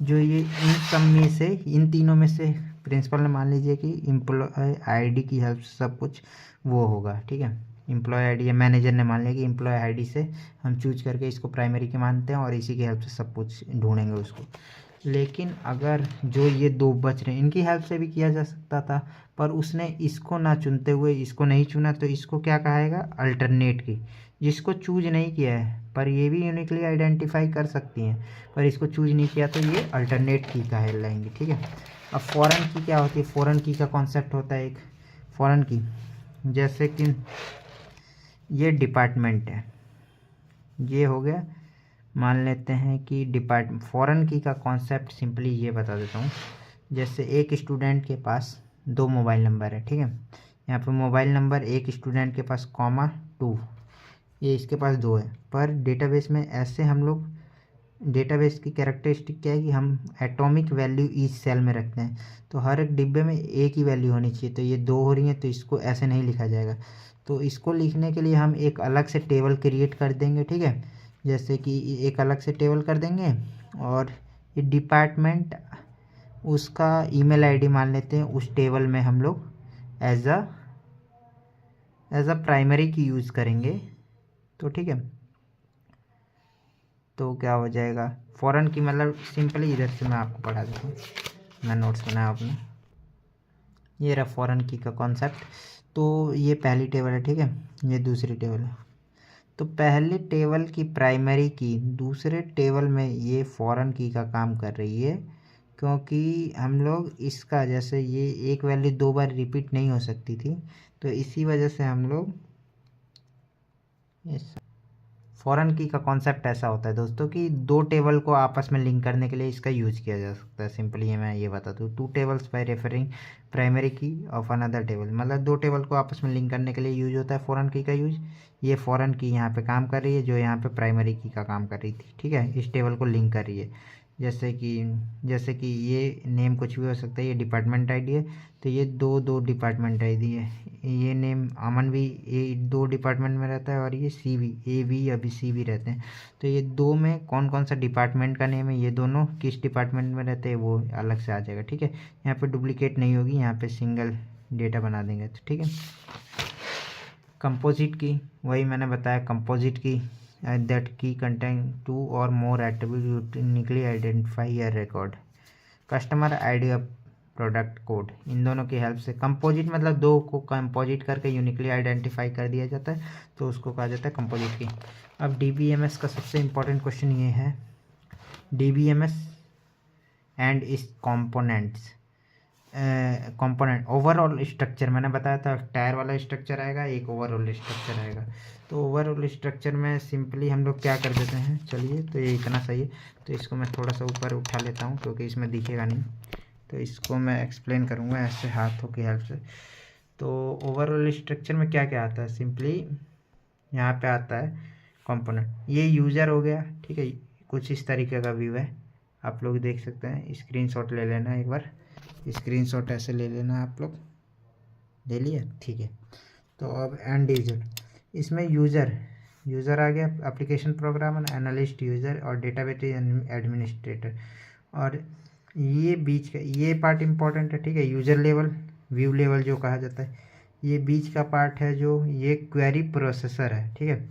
Speaker 1: जो ये इन सब में से, इन तीनों में से प्रिंसिपल ने मान लीजिए कि एम्प्लॉय आईडी की हेल्प से सब कुछ वो होगा, ठीक है। एम्प्लॉय आईडी या मैनेजर ने मान लिया कि एम्प्लॉय आईडी से हम चूज करके इसको प्राइमरी की मानते हैं और इसी की हेल्प से सब कुछ ढूंढेंगे उसको। लेकिन अगर जो ये दो बच रहे हैं इनकी हेल्प से भी किया जा सकता था, पर उसने इसको ना चुनते हुए इसको नहीं चुना, तो इसको क्या कहेगा, अल्टरनेट की। जिसको चूज नहीं किया है पर ये भी यूनिकली आइडेंटिफाई कर सकती हैं, पर इसको चूज नहीं किया तो ये अल्टरनेट की कहलाएंगी, ठीक है। अब फॉरेन की क्या होती है, फॉरेन की का कॉन्सेप्ट होता है एक, फॉरेन की, जैसे कि ये डिपार्टमेंट है, ये हो गया। मान लेते हैं कि फॉरेन की का कॉन्सेप्ट सिंपली ये बता देता हूँ। जैसे एक स्टूडेंट के पास 2 मोबाइल नंबर है, ठीक है। यहाँ पे मोबाइल नंबर एक स्टूडेंट के पास कॉमा 2, ये इसके पास 2 है। पर डेटाबेस में ऐसे हम लोग, डेटाबेस की कैरेक्टरिस्टिक क्या है कि हम एटॉमिक वैल्यू ईच सेल में रखते हैं। तो हर एक डिब्बे में एक ही वैल्यू होनी चाहिए। तो ये 2 हो रही हैं, तो इसको ऐसे नहीं लिखा जाएगा। तो इसको लिखने के लिए हम एक अलग से टेबल क्रिएट कर देंगे, ठीक है। जैसे कि एक अलग से टेबल कर देंगे, और ये डिपार्टमेंट उसका ईमेल आईडी मान लेते हैं, उस टेबल में हम लोग एज अ प्राइमरी की यूज़ करेंगे। तो ठीक है, तो क्या हो जाएगा, फॉरेन की मतलब सिंपली इधर से मैं आपको पढ़ा देता हूँ, मैं नोट्स बनाया अपने। ये रहा फॉरेन की का कॉन्सेप्ट। तो ये पहली टेबल है, ठीक है, ये दूसरी टेबल है। तो पहले टेबल की प्राइमरी की दूसरे टेबल में ये फॉरेन की का काम कर रही है, क्योंकि हम लोग इसका, जैसे ये एक वैल्यू 2 बार रिपीट नहीं हो सकती थी, तो इसी वजह से हम लोग फॉरेन की का कॉन्सेप्ट ऐसा होता है दोस्तों कि 2 टेबल को आपस में लिंक करने के लिए इसका यूज किया जा सकता है। सिंपली मैं ये बता दूँ, 2 टेबल्स बाय रेफरिंग प्राइमरी की ऑफ अनदर टेबल, मतलब 2 टेबल को आपस में लिंक करने के लिए यूज होता है फॉरेन की का यूज। ये फॉरेन की यहाँ पे काम कर रही है, जो यहाँ पे प्राइमरी की का काम कर रही थी, ठीक है, इस टेबल को लिंक कर रही है। जैसे कि ये नेम कुछ भी हो सकता है, ये डिपार्टमेंट आईडी है, तो ये दो डिपार्टमेंट आईडी है। ये नेम अमन भी ये 2 डिपार्टमेंट में रहता है, और ये सी भी, ए भी अभी सी भी रहते हैं। तो ये 2 में कौन कौन सा डिपार्टमेंट का नेम है, ये दोनों किस डिपार्टमेंट में रहते हैं, वो अलग से आ जाएगा, ठीक है। यहाँ पे डुप्लीकेट नहीं होगी, यहाँ पे सिंगल डेटा बना देंगे, तो ठीक है। कंपोजिट की, वही मैंने बताया, composite key that key contain 2 or more attributes uniquely identify a record, customer ID और प्रोडक्ट कोड, इन दोनों की हेल्प से कंपोजिट मतलब 2 को कंपोजिट करके यूनिकली आइडेंटिफाई कर दिया जाता है, तो उसको कहा जाता है कंपोजिट की। अब डीबीएमएस का सबसे इम्पोर्टेंट क्वेश्चन ये है, डीबीएमएस एंड इस कंपोनेंट्स, कंपोनेंट ओवरऑल स्ट्रक्चर मैंने बताया था, टायर वाला स्ट्रक्चर आएगा, एक ओवरऑल स्ट्रक्चर आएगा। तो ओवरऑल स्ट्रक्चर में सिंपली हम लोग क्या कर देते हैं, चलिए, तो ये इतना सही है, तो इसको मैं थोड़ा सा ऊपर उठा लेता हूँ क्योंकि इसमें दिखेगा नहीं, तो इसको मैं एक्सप्लेन करूँगा ऐसे हाथों की हेल्प से। तो ओवरऑल स्ट्रक्चर में क्या क्या आता है, सिंपली यहाँ पे आता है कंपोनेंट, ये यूज़र हो गया, ठीक है, कुछ इस तरीके का व्यू है, आप लोग देख सकते हैं। स्क्रीनशॉट ले लेना, एक बार स्क्रीनशॉट ऐसे ले लेना, आप लोग ले लिया, ठीक है। तो अब एंड यूजर, इसमें यूज़र आ गया, एप्लीकेशन प्रोग्रामर, एनालिस्ट, यूज़र और डेटाबेस एडमिनिस्ट्रेटर। और ये बीच का ये पार्ट इम्पॉर्टेंट है, ठीक है, यूज़र लेवल, व्यू लेवल जो कहा जाता है, ये बीच का पार्ट है, जो ये क्वेरी प्रोसेसर है, ठीक है,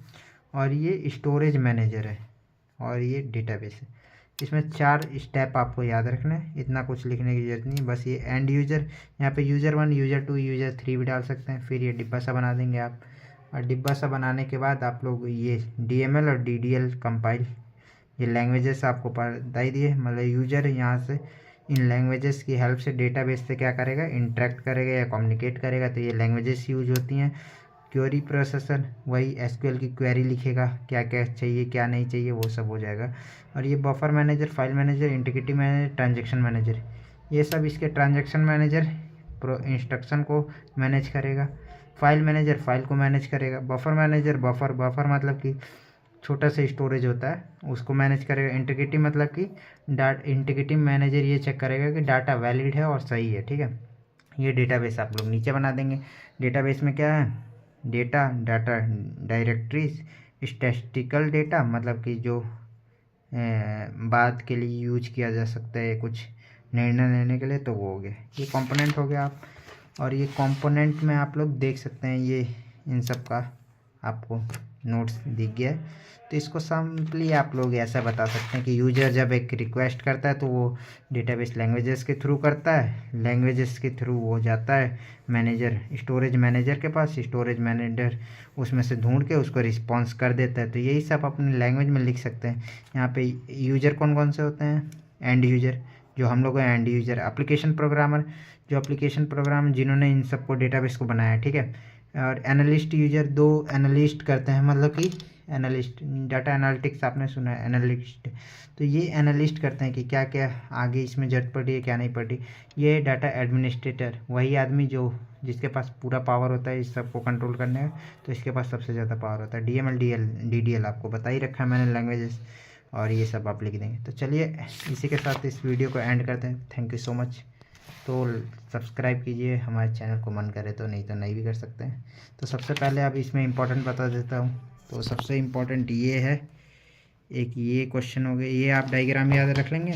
Speaker 1: और ये स्टोरेज मैनेजर है, और ये डेटाबेस है। इसमें 4 स्टेप आपको याद रखना है, इतना कुछ लिखने की जरूरत नहीं, बस ये एंड यूज़र, यहाँ पे यूज़र 1, यूज़र 2, यूज़र 3 भी डाल सकते हैं। फिर ये डिब्बा सा बना देंगे आप, और डिब्बा सा बनाने के बाद आप लोग ये DML और DDL कंपाइल, ये लैंग्वेजेस आपको पता ही दिए, मतलब यूज़र यहाँ से इन लैंग्वेजेस की हेल्प से डेटाबेस से क्या करेगा, इंटरेक्ट करेगा या कम्युनिकेट करेगा, तो ये लैंग्वेजेस यूज होती हैं। क्वेरी प्रोसेसर वही SQL की क्वेरी लिखेगा, क्या क्या चाहिए क्या नहीं चाहिए वो सब हो जाएगा। और ये buffer manager, file manager, integrity manager, transaction manager, ये सब इसके ट्रांजैक्शन मैनेजर इंस्ट्रक्शन को मैनेज करेगा, फाइल मैनेजर फाइल को मैनेज करेगा, बफर मैनेजर बफर मतलब कि छोटा सा स्टोरेज होता है उसको मैनेज करेगा, इंटीग्रिटी मतलब कि इंटीग्रिटी मैनेजर ये चेक करेगा कि डाटा वैलिड है और सही है, ठीक है। ये डेटाबेस आप लोग नीचे बना देंगे। डेटाबेस में क्या है, डाटा डायरेक्टरीज, स्टैटिस्टिकल डेटा मतलब कि जो बात के लिए यूज किया जा सकता है कुछ निर्णय लेने के लिए, तो वो हो गया, ये कंपोनेंट हो गया आप। और ये कंपोनेंट में आप लोग देख सकते हैं, ये इन सब का आपको नोट्स दिख गया है। तो इसको सिंपली आप लोग ऐसा बता सकते हैं कि यूजर जब एक रिक्वेस्ट करता है तो वो डेटाबेस लैंग्वेजेस के थ्रू करता है, लैंग्वेजेस के थ्रू वो जाता है मैनेजर, स्टोरेज मैनेजर के पास, स्टोरेज मैनेजर उसमें से ढूंढ के उसको रिस्पॉन्स कर देता है। तो यही सब अपने लैंग्वेज में लिख सकते हैं। यहाँ पे यूजर कौन कौन से होते हैं, एंड यूजर जो हम लोग हैं, एंड यूजर एप्लीकेशन प्रोग्रामर जो एप्लीकेशन प्रोग्राम जिन्होंने इन सबको डेटाबेस को बनाया है, ठीक है। और एनालिस्ट यूजर, 2 एनालिस्ट करते हैं, मतलब कि एनालिस्ट, डाटा एनालिटिक्स आपने सुना है, एनालिस्ट, तो ये एनालिस्ट करते हैं कि क्या क्या आगे इसमें जरूरत पड़ी है, क्या नहीं पड़ी। ये डाटा एडमिनिस्ट्रेटर, वही आदमी जो जिसके पास पूरा पावर होता है इस सबको कंट्रोल करने का, तो इसके पास सबसे ज़्यादा पावर होता है। DML DDL आपको बता ही रखा है मैंने लैंग्वेजेस, और ये सब आप लिख देंगे। तो चलिए इसी के साथ इस वीडियो को एंड करते हैं। Thank you so much. तो सब्सक्राइब कीजिए हमारे चैनल को, मन करे तो, नहीं तो नहीं भी कर सकते हैं। तो सबसे पहले अब इसमें इम्पोर्टेंट बता देता हूँ। तो सबसे इम्पोर्टेंट ये है, एक ये क्वेश्चन हो गया, ये आप डायग्राम याद रख लेंगे,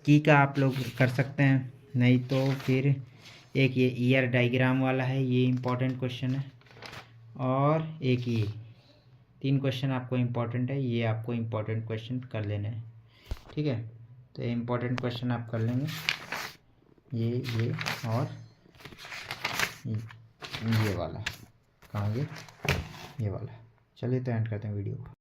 Speaker 1: की का आप लोग कर सकते हैं, नहीं तो फिर एक ये ईयर डायग्राम वाला है, ये इम्पोर्टेंट क्वेश्चन है, और एक ये 3 क्वेश्चन आपको इम्पोर्टेंट है, ये आपको इम्पोर्टेंट क्वेश्चन कर लेने हैं, ठीक है। तो इम्पोर्टेंट क्वेश्चन आप कर लेंगे, ये और ये वाला, कहाँ ये वाला। चलिए तो एंड करते हैं वीडियो को।